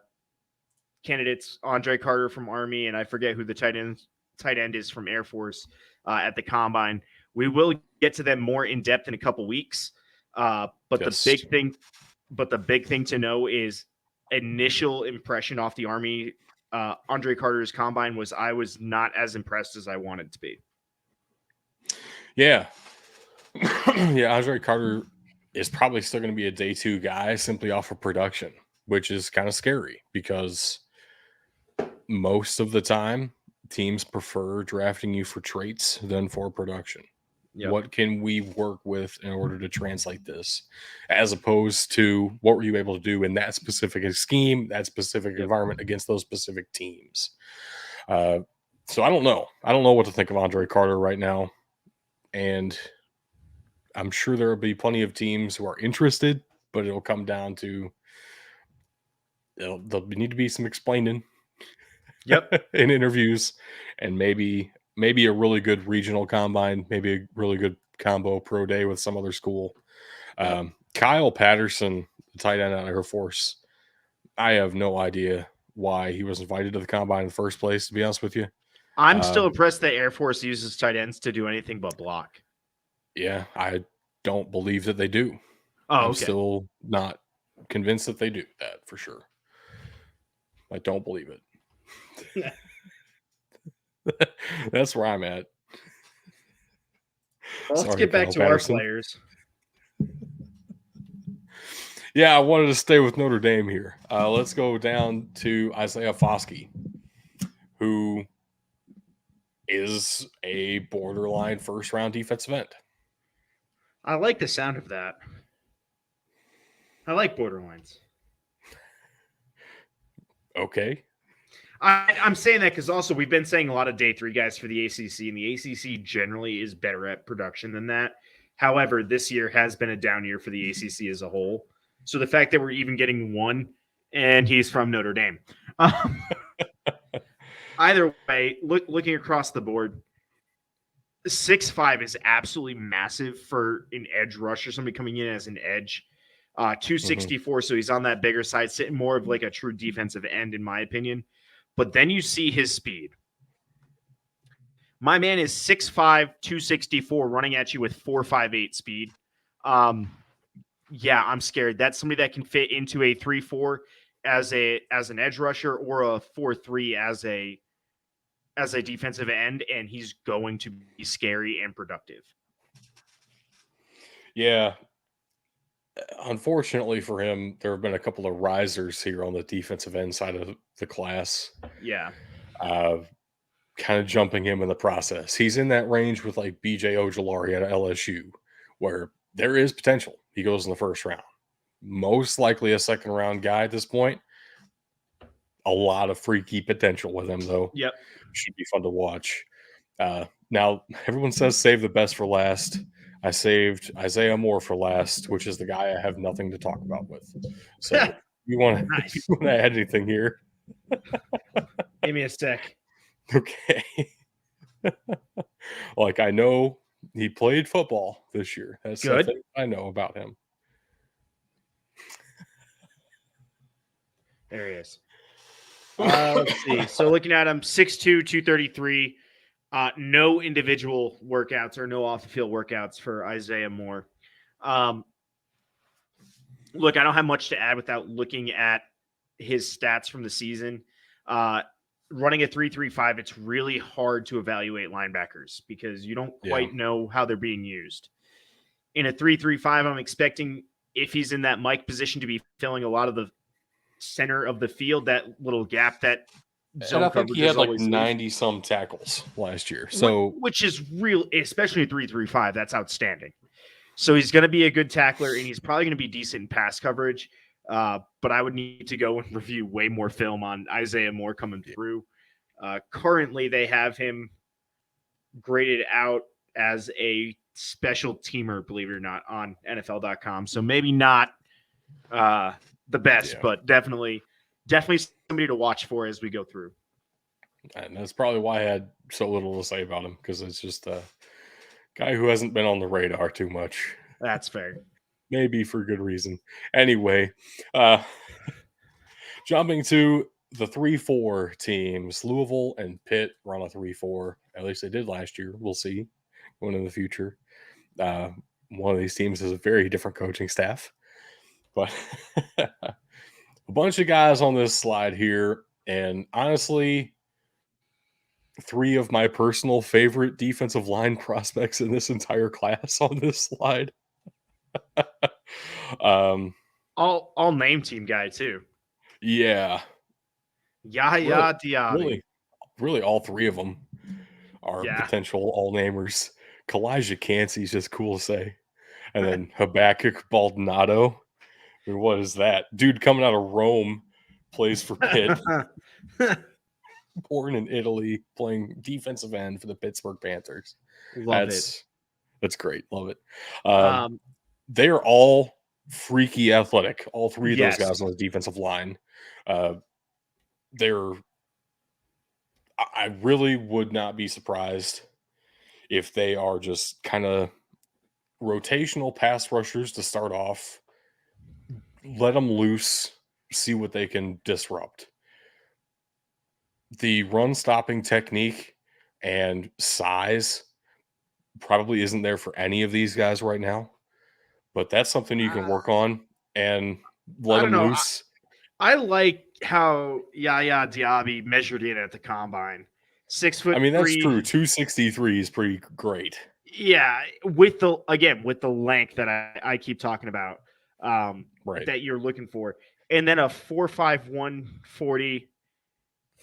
candidates, Andre Carter from Army, and I forget who the tight end is from Air Force at the Combine. We will get to them more in depth in a couple weeks. But the big thing to know is initial impression off the Army, Andre Carter's Combine was I was not as impressed as I wanted to be. Yeah. Yeah, Andre Carter is probably still going to be a day 2 guy simply off of production, which is kind of scary because most of the time teams prefer drafting you for traits than for production. Yep. What can we work with in order to translate this, as opposed to what were you able to do in that specific scheme, that specific environment against those specific teams? So I don't know. I don't know what to think of Andre Carter right now. And I'm sure there will be plenty of teams who are interested, but it'll come down to there'll need to be some explaining. Yep. In interviews, and maybe a really good regional combine, maybe a really good combo pro day with some other school. Yep. Kyle Patterson, the tight end out of Air Force, I have no idea why he was invited to the combine in the first place, to be honest with you. I'm still impressed that Air Force uses tight ends to do anything but block. Yeah, I don't believe that they do. Oh, I'm okay. still not convinced that they do that for sure. I don't believe it. That's where I'm at. Well, let's Sorry, get back Kyle to our Patterson. players. Yeah, I wanted to stay with Notre Dame here. Let's go down to Isaiah Foskey, who is a borderline first-round defensive end. I like the sound of that. I like borderlines. Okay. I'm saying that because also we've been saying a lot of day 3 guys for the ACC, and the ACC generally is better at production than that. However, this year has been a down year for the ACC as a whole. So the fact that we're even getting one, and he's from Notre Dame. Either way, looking across the board, 6'5" is absolutely massive for an edge rusher, somebody coming in as an edge. 264, so he's on that bigger side, sitting more of like a true defensive end, in my opinion. But then you see his speed. My man is 6'5", 264, running at you with 4.58 speed. Yeah, I'm scared. That's somebody that can fit into a 3-4 as an edge rusher, or a 4-3 as a defensive end, and he's going to be scary and productive. Yeah. Unfortunately for him, there have been a couple of risers here on the defensive end side of the class. Yeah. Kind of jumping him in the process. He's in that range with like BJ Ojolari at LSU, where there is potential. He goes in the first round. Most likely a second round guy at this point. A lot of freaky potential with him, though. Yep. Should be fun to watch. Now, everyone says save the best for last. I saved Isaiah Moore for last, which is the guy I have nothing to talk about with. So, you want Nice. to add anything here? Give me a sec. Okay. Like, I know he played football this year. That's the Good. thing I know about him. There he is. Let's see. So looking at him, 6'2", 233. No individual workouts or no off-the-field workouts for Isaiah Moore. Look, I don't have much to add without looking at his stats from the season. Running a 3.35, it's really hard to evaluate linebackers because you don't quite know how they're being used. In a 3.35, I'm expecting, if he's in that Mike position, to be filling a lot of the center of the field, that little gap that And I think he had like 90 some tackles last year. So, which is real, especially a 3.35. That's outstanding. So he's going to be a good tackler, and he's probably going to be decent in pass coverage. But I would need to go and review way more film on Isaiah Moore coming through. Currently, they have him graded out as a special teamer, believe it or not, on NFL.com. So maybe not the best, but definitely somebody to watch for as we go through. And that's probably why I had so little to say about him, because it's just a guy who hasn't been on the radar too much. That's fair. Maybe for good reason. Anyway, jumping to the 3-4 teams, Louisville and Pitt run a 3-4. At least they did last year. We'll see going in the future. One of these teams has a very different coaching staff. But a bunch of guys on this slide here. And honestly, 3 of my personal favorite defensive line prospects in this entire class on this slide. All name team guy too. Yeah. Yahya Diaby. Really all 3 of them are potential all-namers. Kalijah Cansey's just cool to say. And then Habakkuk Baldonado. I mean, what is that? Dude coming out of Rome, plays for Pitt. Born in Italy, playing defensive end for the Pittsburgh Panthers. That's great. Love it. They are all freaky athletic. All 3 of those guys on the defensive line. I really would not be surprised if they are just kind of rotational pass rushers to start off. Let them loose, see what they can disrupt. The run stopping technique and size probably isn't there for any of these guys right now. but that's something you can work on and I let don't him know. loose. I like how Yaya Diaby measured in at the combine. 6'3". I mean, that's true. 263 is pretty great. Yeah, with the length that I keep talking about, Right. that you're looking for, and then a 4'5", 140,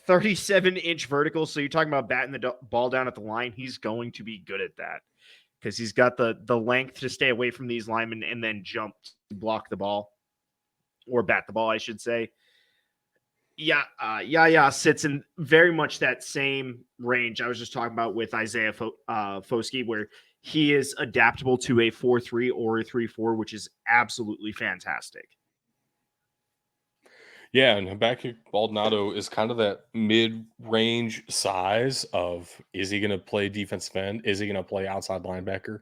37-inch vertical. So you're talking about batting the ball down at the line. He's going to be good at that because he's got the length to stay away from these linemen and then jump to block the ball or bat the ball, I should say. Yaya sits in very much that same range I was just talking about with Isaiah Foskey, where he is adaptable to a 4-3 or a 3-4, which is absolutely fantastic. Yeah, and Habakkuk Baldonado is kind of that mid-range size of, is he going to play defensive end? Is he going to play outside linebacker?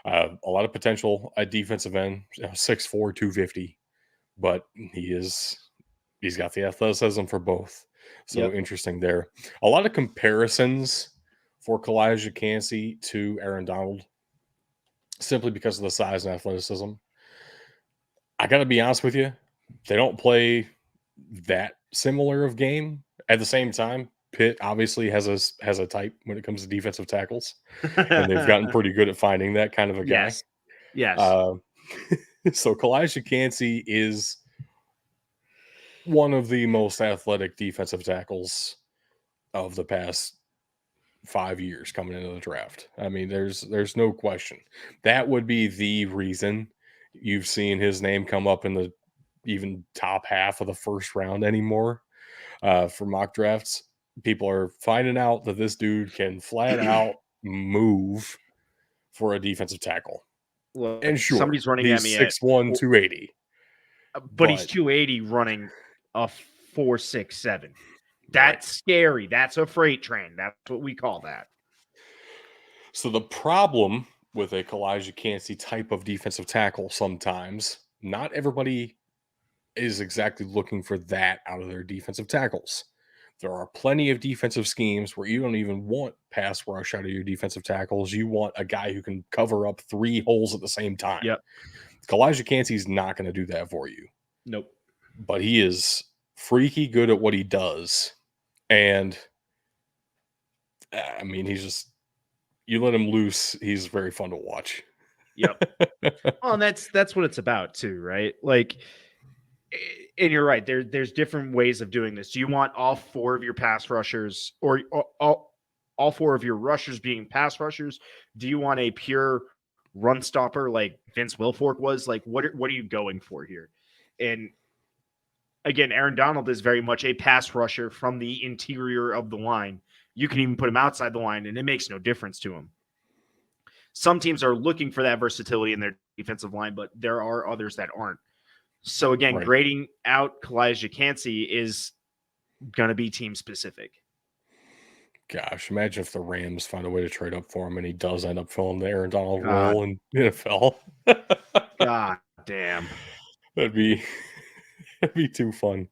A lot of potential at defensive end, 6'4", 250, but he's got the athleticism for both. So Yep. interesting there. A lot of comparisons for Kalijah Cansey to Aaron Donald, simply because of the size and athleticism. I got to be honest with you, they don't play that similar of game. At the same time, Pitt obviously has a type when it comes to defensive tackles, and they've gotten pretty good at finding that kind of a guy. Yes. Yes. Uh, so Kalijah Cansey is one of the most athletic defensive tackles of the past 5 years coming into the draft. I mean, there's no question. That would be the reason you've seen his name come up in the even top half of the first round anymore for mock drafts. People are finding out that this dude can flat out move for a defensive tackle. Look, And sure, somebody's running at he's me at, 6'1", 280. but he's But 280 running a 4.67. right. That's scary. That's a freight train. That's what we call that. So the problem with a Kalijah Cansey type of defensive tackle, sometimes not everybody is exactly looking for that out of their defensive tackles. There are plenty of defensive schemes where you don't even want pass rush out of your defensive tackles. You want a guy who can cover up 3 holes at the same time. Yep. Kalijah Cansey's not going to do that for you. Nope. But he is freaky good at what he does. And I mean, he's just, you let him loose, he's very fun to watch. Yep. Oh, and that's what it's about too, right? Like, and you're right. There's different ways of doing this. Do you want all 4 of your pass rushers, or all 4 of your rushers being pass rushers? Do you want a pure run stopper like Vince Wilfork was? Like, what are you going for here? And again, Aaron Donald is very much a pass rusher from the interior of the line. You can even put him outside the line, and it makes no difference to him. Some teams are looking for that versatility in their defensive line, but there are others that aren't. So again, Right. grading out Kalijah Cansey is going to be team specific. Gosh, imagine if the Rams find a way to trade up for him and he does end up filling the Aaron Donald role in the NFL. God damn. That'd be too fun.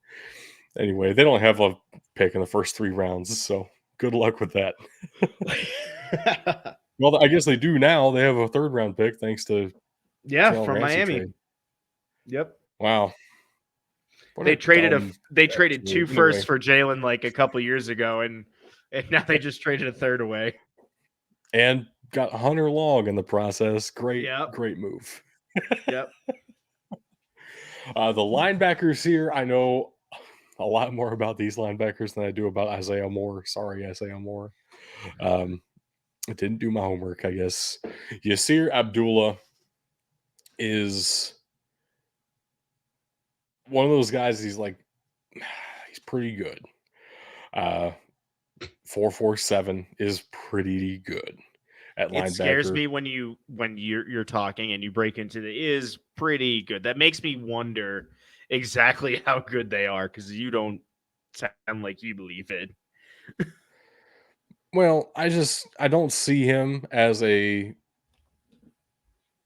Anyway, they don't have a pick in the first 3 rounds, so good luck with that. Well, I guess they do now. They have a 3rd round pick thanks to Jalen from Ramsey Miami. trade. Yep. Wow. What They a traded dumb they traded 2 trade. firsts for Jalen like a couple years ago, and now they just traded a 3rd away. And got Hunter Long in the process. Great move. Yep. The linebackers here, I know a lot more about these linebackers than I do about Isaiah Moore. Sorry, Isaiah Moore. I didn't do my homework, I guess. Yasir Abdullah is one of those guys. He's pretty good. 4.47 is pretty good at linebacker. It scares me when you're talking and you break into the is pretty good. That makes me wonder exactly how good they are, because you don't sound like you believe it. Well, I don't see him as a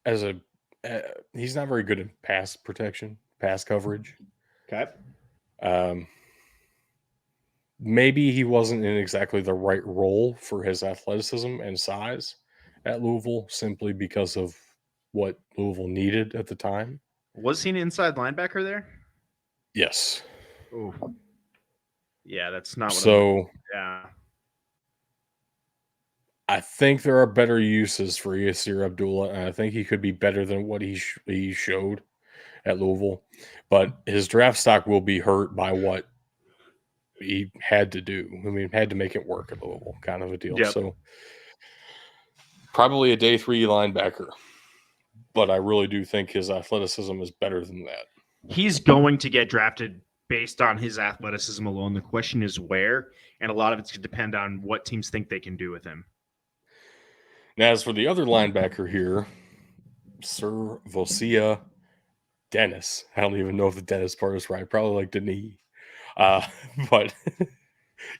he's not very good at pass protection, pass coverage. Okay. Maybe he wasn't in exactly the right role for his athleticism and size at Louisville, simply because of what Louisville needed at the time. Was he an inside linebacker there? Yes. Oh, yeah, that's not what So yeah. I think there are better uses for Yasir Abdullah, and I think he could be better than what he showed at Louisville. But his draft stock will be hurt by what he had to do. I mean, had to make it work at Louisville, kind of a deal. Yep. So probably a day 3 linebacker, but I really do think his athleticism is better than that. He's going to get drafted based on his athleticism alone. The question is where, and a lot of it's going to depend on what teams think they can do with him. Now, as for the other linebacker here, Sir Vosia Dennis. I don't even know if the Dennis part is right. Probably like Denis. But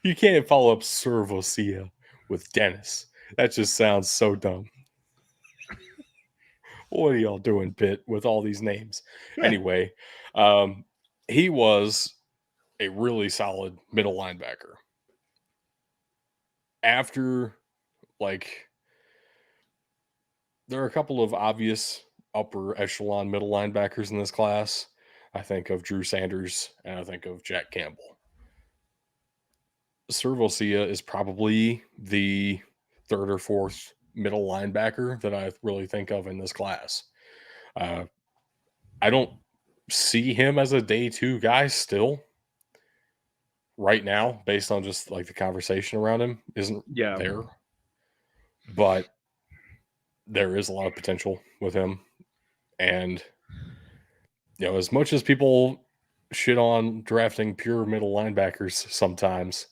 you can't follow up Sir Vosia with Dennis. That just sounds so dumb. What are y'all doing, Pitt, with all these names? Anyway, he was a really solid middle linebacker. After, there are a couple of obvious upper echelon middle linebackers in this class. I think of Drew Sanders and I think of Jack Campbell. Servosia is probably the third or fourth middle linebacker that I really think of in this class. I don't see him as a day 2 guy still right now, based on just like the conversation around him isn't there. But there is a lot of potential with him. And, as much as people shit on drafting pure middle linebackers sometimes,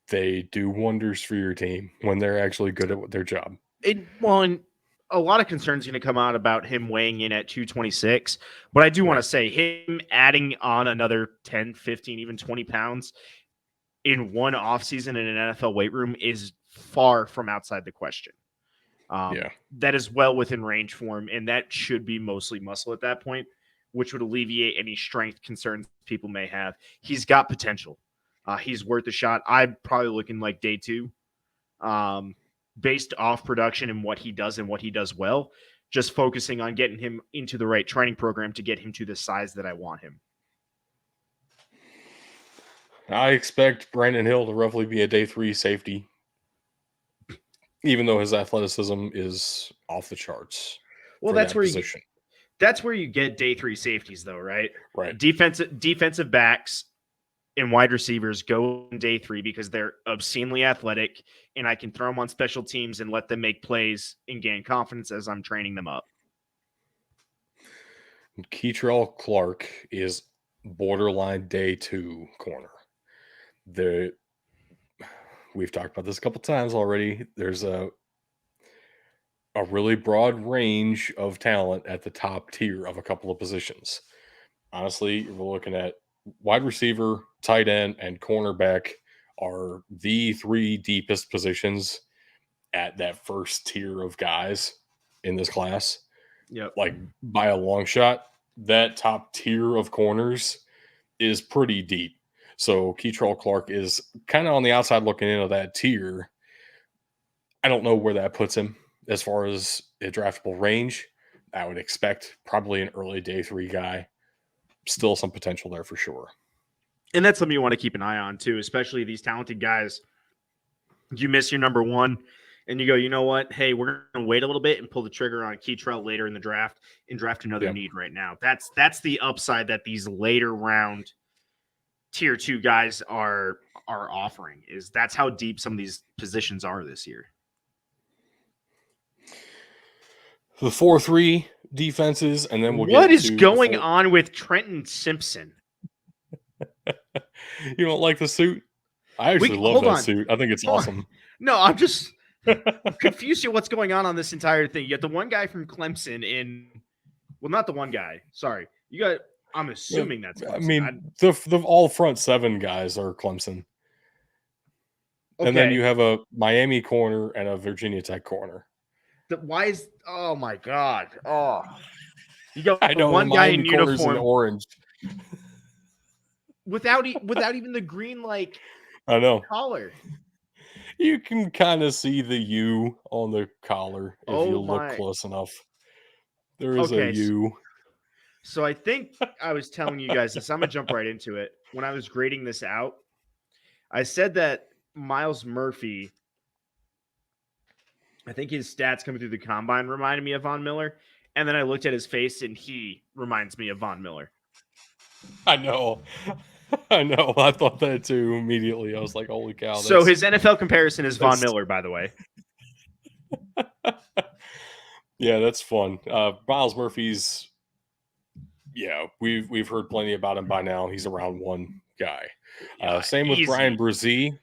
they do wonders for your team when they're actually good at their job. And a lot of concerns going to come out about him weighing in at 226. But I do want to say him adding on another 10, 15, even 20 pounds in one offseason in an NFL weight room is far from outside the question. That is well within range for him, and that should be mostly muscle at that point, which would alleviate any strength concerns people may have. He's got potential. He's worth a shot. I'm probably looking like day 2, based off production and what he does well, just focusing on getting him into the right training program to get him to the size that I want him. I expect Brandon Hill to roughly be a day 3 safety, even though his athleticism is off the charts. Well, that's where you get day 3 safeties, though, right? Right. Defensive backs and wide receivers go in day 3 because they're obscenely athletic, and I can throw them on special teams and let them make plays and gain confidence as I'm training them up. Keitrell Clark is borderline day 2 corner. We've talked about this a couple times already. There's a really broad range of talent at the top tier of a couple of positions. Honestly, we're looking at wide receiver, tight end, and cornerback are the 3 deepest positions at that first tier of guys in this class. Yep. Like by a long shot, that top tier of corners is pretty deep. So Keitrell Clark is kind of on the outside looking into that tier. I don't know where that puts him as far as a draftable range. I would expect probably an early day 3 guy. Still some potential there for sure. And that's something you want to keep an eye on too, especially these talented guys. You miss your number 1 and you go, you know what? Hey, we're going to wait a little bit and pull the trigger on Keitrell later in the draft and draft another need right now. That's the upside that these later round tier 2 guys are offering. Is that's how deep some of these positions are this year. The 4-3 defenses, and then we'll what get is to going on with Trenton Simpson? You don't like the suit? I actually love that suit. I think it's awesome. No, I'm just confused at what's going on this entire thing. You got the one guy from Clemson not the one guy. Sorry. You got, I'm assuming that's Clemson. I mean, the all front 7 guys are Clemson. Okay. And then you have a Miami corner and a Virginia Tech corner. Oh my God. Oh, you got I know, one guy in uniform in orange. without even the green, I know, collar. You can kind of see the U on the collar if you look close enough. There is a Okay, U. so I think I was telling you guys this. I'm gonna jump right into it. When I was grading this out, I said that Miles Murphy, I think his stats coming through the combine reminded me of Von Miller. And then I looked at his face and he reminds me of Von Miller. I know. I know. I thought that too immediately. I was like, holy cow, So his NFL comparison is Von that's Miller, by the way. yeah, that's fun. Miles Murphy's we've heard plenty about him by now. He's a round one guy. Same with Brian Easy. Brzee.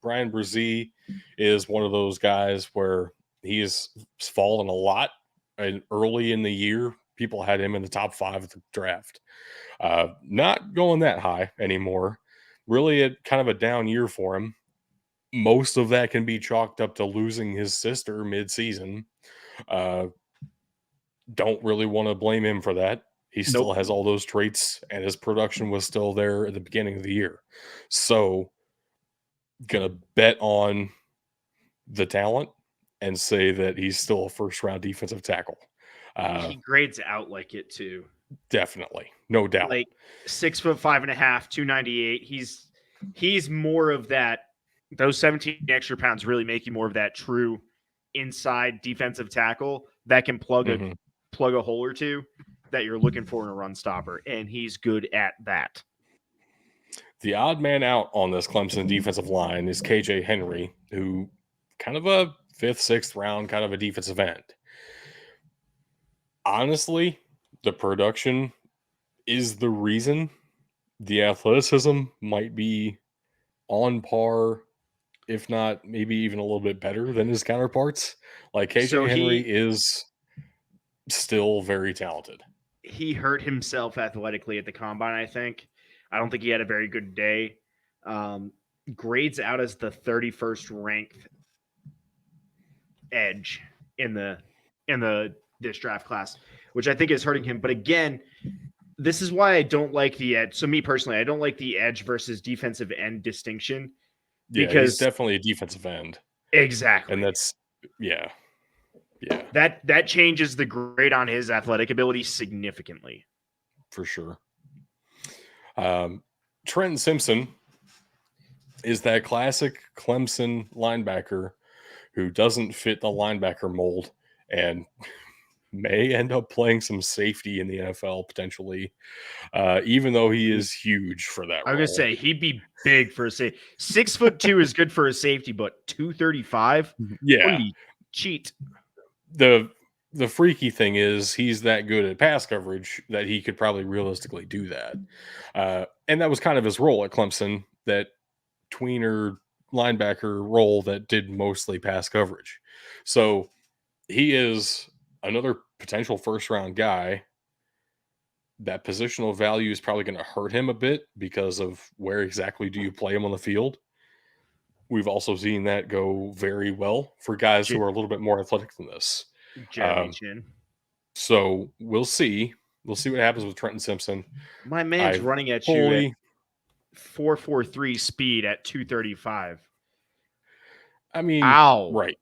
Brian Brzee is one of those guys where he has fallen a lot. And early in the year, people had him in the top 5 of the draft. Not going that high anymore. Really, kind of a down year for him. Most of that can be chalked up to losing his sister mid-season. Don't really want to blame him for that. He still Nope. has all those traits, and his production was still there at the beginning of the year. So, gonna bet on the talent and say that he's still a first-round defensive tackle. He grades out like it too. Definitely, no doubt. Like 6'5.5", 298. He's more of that. Those 17 extra pounds really make you more of that true inside defensive tackle that can plug a hole or two that you're looking for in a run stopper, and he's good at that. The odd man out on this Clemson defensive line is KJ Henry, who kind of a 5th, 6th round kind of a defensive end. Honestly, the production is the reason. The athleticism might be on par, if not maybe even a little bit better than his counterparts. Like KJ Henry is still very talented. He hurt himself athletically at the combine, I think. I don't think he had a very good day. Grades out as the 31st ranked edge in this draft class, which I think is hurting him. But again, this is why I don't like the edge. So me personally, I don't like the edge versus defensive end distinction. Because he's definitely a defensive end. Exactly. And that's yeah. That changes the grade on his athletic ability significantly. For sure. Trenton Simpson is that classic Clemson linebacker who doesn't fit the linebacker mold and may end up playing some safety in the NFL potentially, even though he is huge for that role. I was going to say, he'd be big for a safety. 6'2" is good for a safety, but 235? Yeah. Cheat. The freaky thing is he's that good at pass coverage that he could probably realistically do that. And that was kind of his role at Clemson, that tweener linebacker role that did mostly pass coverage. So he is another potential first-round guy. That positional value is probably going to hurt him a bit because of where exactly do you play him on the field. We've also seen that go very well for guys who are a little bit more athletic than this. Jeremy Chin. So we'll see. We'll see what happens with Trenton Simpson. My man's running at you at 4.43 speed at 235. I mean, ow. Right.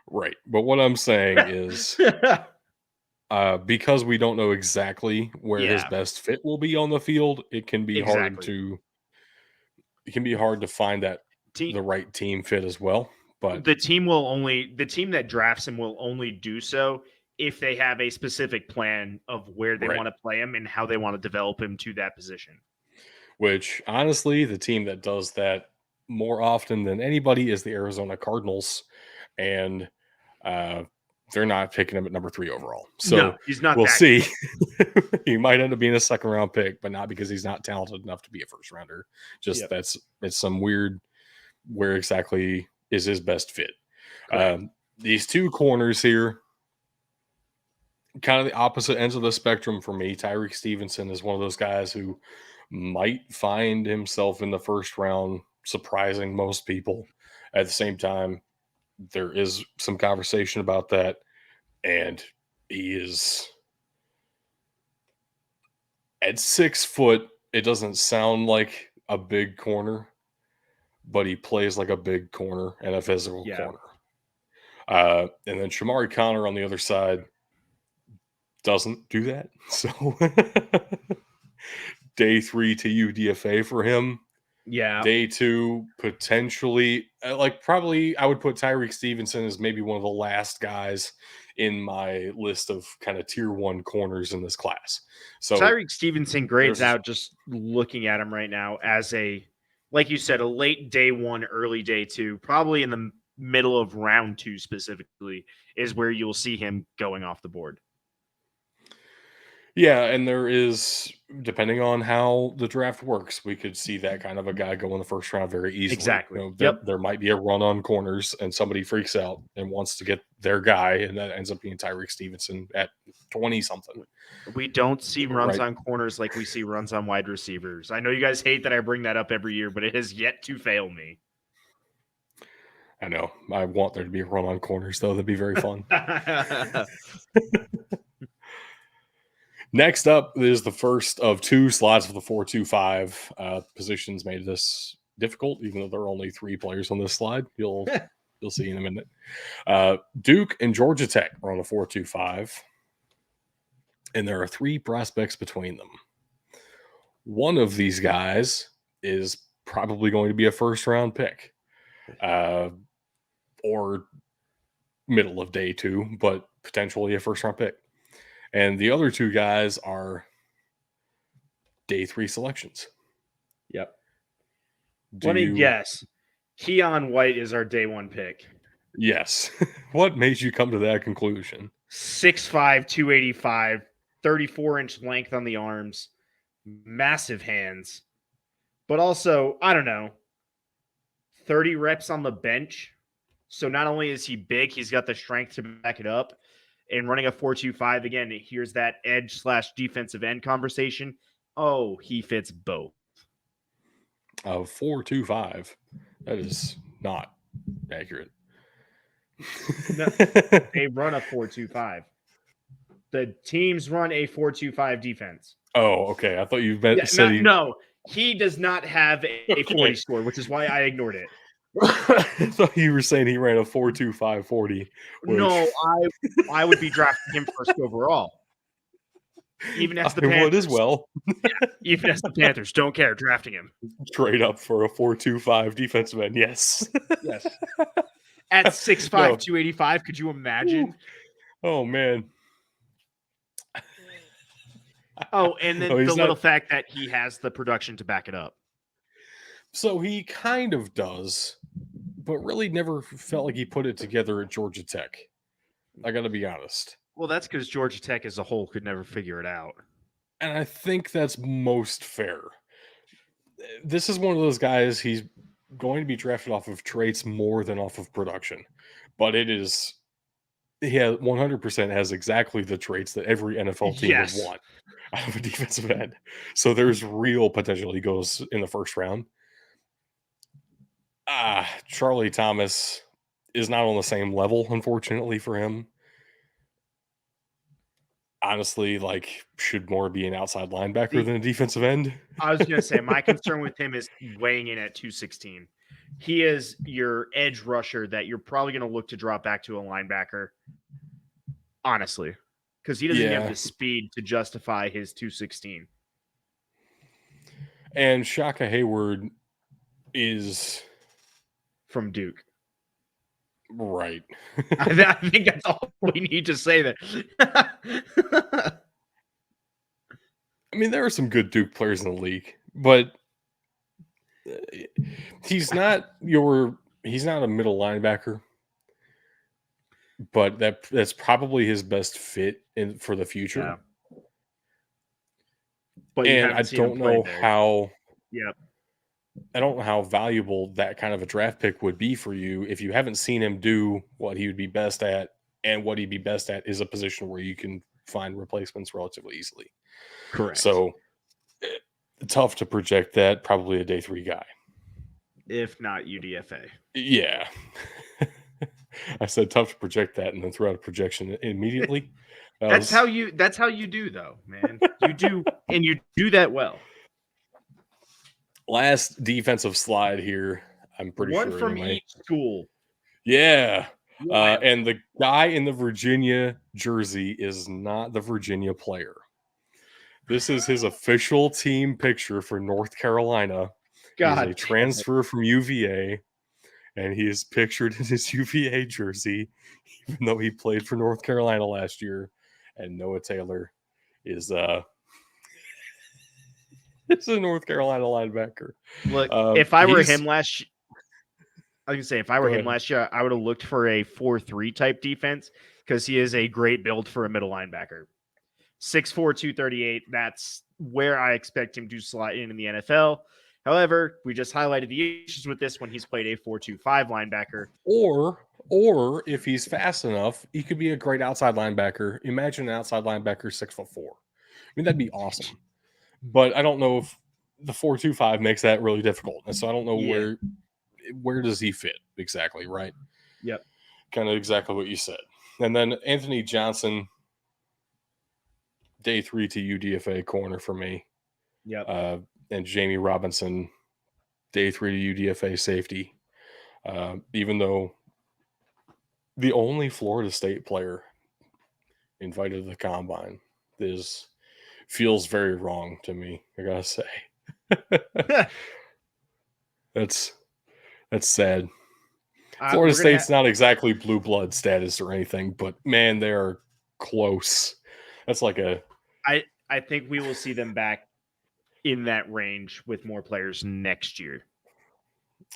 Right. But what I'm saying is because we don't know exactly where his best fit will be on the field, it can be hard to find that the right team fit as well. But the team that drafts him will only do so if they have a specific plan of where they want to play him and how they want to develop him to that position. Which, honestly, the team that does that more often than anybody is the Arizona Cardinals, and they're not picking him at number 3 overall. So no, he's not. We'll see. He might end up being a 2nd-round pick, but not because he's not talented enough to be a first-rounder. Just it's some weird where exactly is his best fit. These two corners here, kind of the opposite ends of the spectrum for me. Tyreek Stevenson is one of those guys who might find himself in the 1st round, surprising most people. At the same time, there is some conversation about that, and he is at 6 foot. It doesn't sound like a big corner, but he plays like a big corner and a physical corner. And then Shamari Connor on the other side doesn't do that. So day 3 to UDFA for him. Yeah. Day 2, potentially, probably I would put Tyreek Stevenson as maybe one of the last guys in my list of kind of tier 1 corners in this class. So Tyreek Stevenson grades there's- out just looking at him right now as like you said, a late day 1, early day 2, probably in the middle of round 2 specifically is where you'll see him going off the board. Yeah, and there is, depending on how the draft works, we could see that kind of a guy go in the first round very easily. Exactly. There might be a run on corners and somebody freaks out and wants to get their guy, and that ends up being Tyreek Stevenson at 20-something. We don't see runs on corners like we see runs on wide receivers. I know you guys hate that I bring that up every year, but it has yet to fail me. I know. I want there to be a run on corners, though. That'd be very fun. Next up is the first of 2 slots for the 4-2-5. Positions made this difficult, even though there are only 3 players on this slide. You'll see in a minute. Duke and Georgia Tech are on the 4-2-5, and there are 3 prospects between them. One of these guys is probably going to be a first-round pick, or middle of day 2, but potentially a first-round pick. And the other 2 guys are day 3 selections. Yep. Let me guess. Keon White is our day 1 pick. Yes. What made you come to that conclusion? 6'5", 285, 34-inch length on the arms, massive hands, but also, I don't know, 30 reps on the bench. So not only is he big, he's got the strength to back it up. And running a 4-2-5, again, here's that edge/defensive end conversation. Oh, he fits both. 4-2-5. That is not accurate. No, they run a 4-2-5. The teams run a 4-2-5 defense. Oh, okay. I thought you meant no, he does not have a 40 score, which is why I ignored it. I thought you were saying he ran a 4.25 40. No, I would be drafting him first overall. Even as the Panthers. Would as well. Yeah, even as the Panthers don't care, drafting him. Trade up for a 4.25 defensive end. Yes. Yes. At 6'5", 285, could you imagine? Oh, man. Oh, and then the little fact that he has the production to back it up. So he kind of does, but really never felt like he put it together at Georgia Tech. I got to be honest. Well, that's because Georgia Tech as a whole could never figure it out. And I think that's most fair. This is one of those guys, he's going to be drafted off of traits more than off of production. But he 100% has exactly the traits that every NFL team would want out of a defensive end. So there's real potential he goes in the first round. Charlie Thomas is not on the same level, unfortunately, for him. Honestly, should more be an outside linebacker than a defensive end. I was going to say, my concern with him is weighing in at 216. He is your edge rusher that you're probably going to look to drop back to a linebacker, honestly, because he doesn't have the speed to justify his 216. And Shaka Hayward is from Duke. Right. I think that's all we need to say there. I mean, there are some good Duke players in the league, but he's not a middle linebacker. But that's probably his best fit for the future. Yeah. But I don't know how. Yep. I don't know how valuable that kind of a draft pick would be for you if you haven't seen him do what he would be best at, and what he'd be best at is a position where you can find replacements relatively easily. Correct. So tough to project that. Probably a day 3 guy, if not UDFA. Yeah. I said tough to project that, and then throw out a projection immediately. That's how you do, though, man. You do, and you do that well. Last defensive slide here. I'm pretty sure. One from each school. Yeah. Wild. And the guy in the Virginia jersey is not the Virginia player. This is his official team picture for North Carolina. He's God a damn it. transfer from UVA, and he is pictured in his UVA jersey, even though he played for North Carolina last year. And Noah Taylor is it's a North Carolina linebacker. Look, if I were he's- him last, I was gonna say if I Go were him ahead. last year, I would have looked for a 4-3 type defense because he is a great build for a middle linebacker. 6'4", 238. That's where I expect him to slot in the NFL. However, we just highlighted the issues with this when he's played a 4-2-5 linebacker. Or if he's fast enough, he could be a great outside linebacker. Imagine an outside linebacker 6'4". I mean, that'd be awesome. But I don't know if the 4-2-5 makes that really difficult. And so I don't know Yeah. where does he fit exactly, right? Yep. Kind of exactly what you said. And then Anthony Johnson, day 3 to UDFA corner for me. Yep. And Jamie Robinson, day 3 to UDFA safety. Even though the only Florida State player invited to the combine feels very wrong to me, I gotta say. That's sad. Florida State's not exactly blue blood status or anything, but man, they are close. That's like I think we will see them back in that range with more players next year.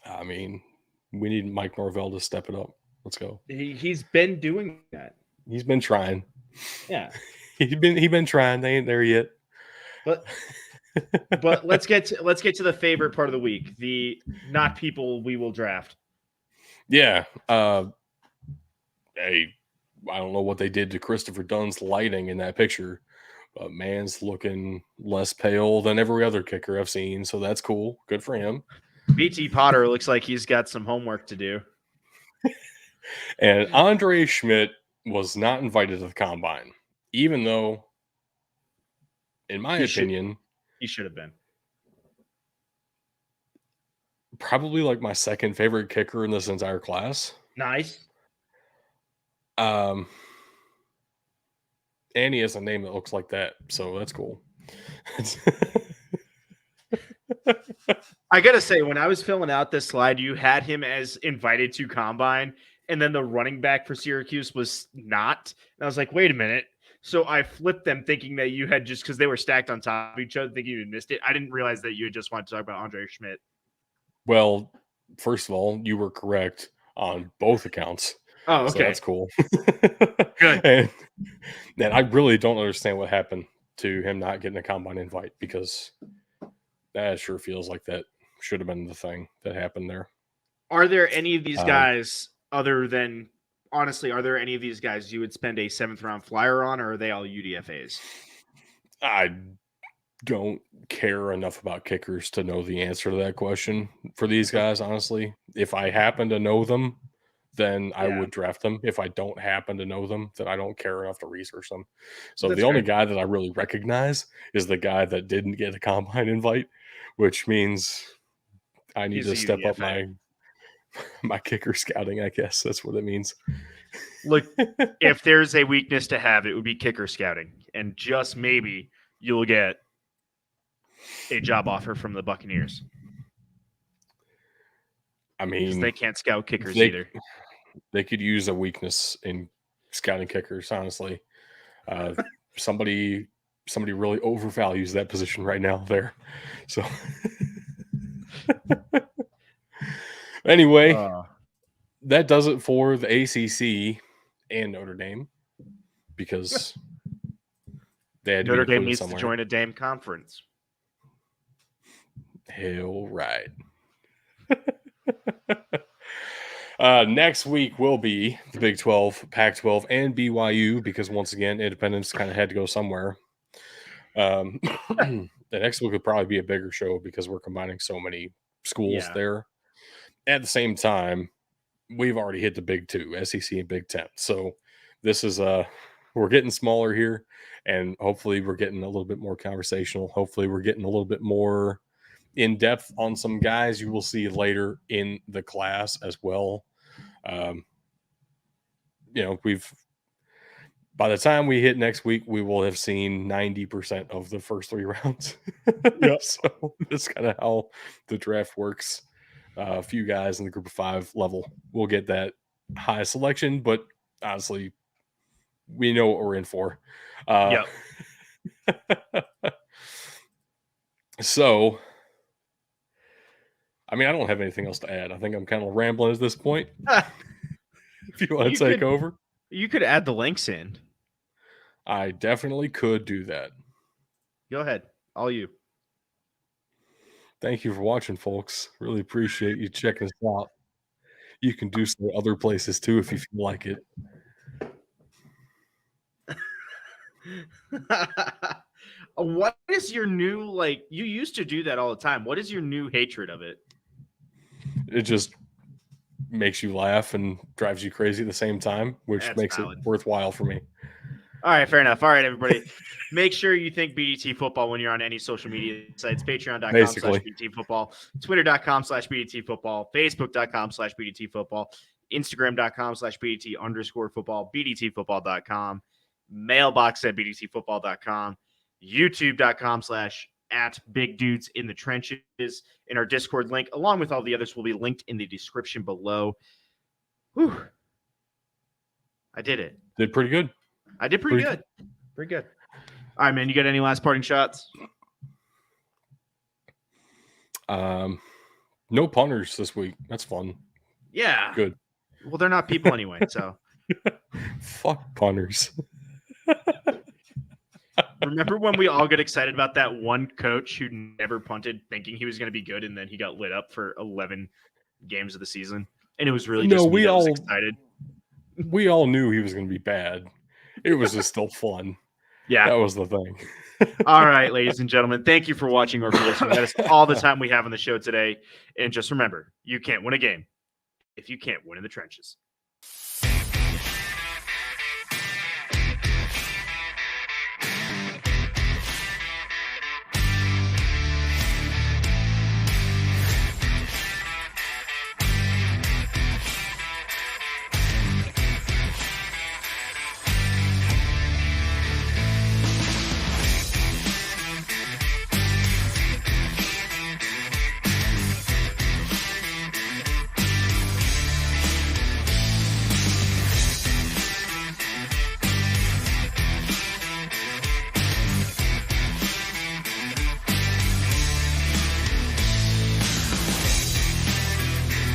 I mean, we need Mike Norvell to step it up. Let's go. He's been doing that. He's been trying. Yeah. He's been trying. They ain't there yet. But let's get to the favorite part of the week, the not people we will draft. Yeah. Hey, I don't know what they did to Christopher Dunn's lighting in that picture, but man's looking less pale than every other kicker I've seen, so that's cool. Good for him. BT Potter looks like he's got some homework to do. And Andre Schmidt was not invited to the combine, even though, in my opinion, he should have been. Probably like my second favorite kicker in this entire class. Nice. And he has a name that looks like that, so that's cool. I gotta say, when I was filling out this slide, you had him as invited to combine, and then the running back for Syracuse was not. And I was like, wait a minute. So I flipped them thinking that you had just because they were stacked on top of each other, thinking you had missed it. I didn't realize that you had just wanted to talk about Andre Schmidt. Well, first of all, you were correct on both accounts. Oh, okay. So that's cool. Good. And I really don't understand what happened to him not getting a combine invite, because that sure feels like that should have been the thing that happened there. Are there any of these guys other than, honestly, are there any of these guys you would spend a 7th round flyer on, or are they all UDFAs? I don't care enough about kickers to know the answer to that question for these guys, honestly. If I happen to know them, then I would draft them. If I don't happen to know them, then I don't care enough to research them. So the only guy that I really recognize is the guy that didn't get a combine invite, which means I need to step up my kicker scouting, I guess. That's what it means. Look, if there's a weakness to have, it would be kicker scouting. And just maybe you'll get a job offer from the Buccaneers. I mean, they can't scout kickers either. They could use a weakness in scouting kickers, honestly. Somebody really overvalues that position right now there. So anyway, that does it for the ACC and Notre Dame, because they had Notre Dame needs to join a Dame conference. Hell right. Next week will be the Big 12, Pac-12, and BYU, because once again, Independence kind of had to go somewhere. The next week would probably be a bigger show because we're combining so many schools there. At the same time, we've already hit the Big 2, SEC and Big 10. So this is we're getting smaller here, and hopefully we're getting a little bit more conversational. Hopefully we're getting a little bit more in depth on some guys you will see later in the class as well. by the time we hit next week, we will have seen 90% of the first 3 rounds. Yep. So that's kind of how the draft works. A few guys in the group of 5 level will get that high selection, but honestly, we know what we're in for. Yep. So, I mean, I don't have anything else to add. I think I'm kind of rambling at this point. If you want to take over, You could add the links in. I definitely could do that. Go ahead. All you. Thank you for watching, folks. Really appreciate you checking us out. You can do so other places too if you feel like it. What is your new, like, you used to do that all the time. What is your new hatred of it? It just makes you laugh and drives you crazy at the same time, which That's makes valid. it worthwhile for me. All right, fair enough. All right, everybody. Make sure you think BDT football when you're on any social media sites. Patreon.com/BDT football, Twitter.com/BDT football, Facebook.com/BDT football, Instagram.com/BDT_football, BDTfootball.com, mailbox@BDTfootball.com, YouTube.com/@BigDudesInTheTrenches, and our Discord link, along with all the others, will be linked in the description below. Whew. I did it. Did pretty good. I did pretty good. Pretty good. All right, man. You got any last parting shots? No punters this week. That's fun. Yeah. Good. Well, they're not people anyway, so. Fuck punters. Remember when we all got excited about that one coach who never punted thinking he was going to be good, and then he got lit up for 11 games of the season? And it was really just me that was excited. We all knew he was going to be bad. It was just still fun. Yeah. That was the thing. All right, ladies and gentlemen, thank you for watching or for listening. That is all the time we have on the show today. And just remember, you can't win a game if you can't win in the trenches.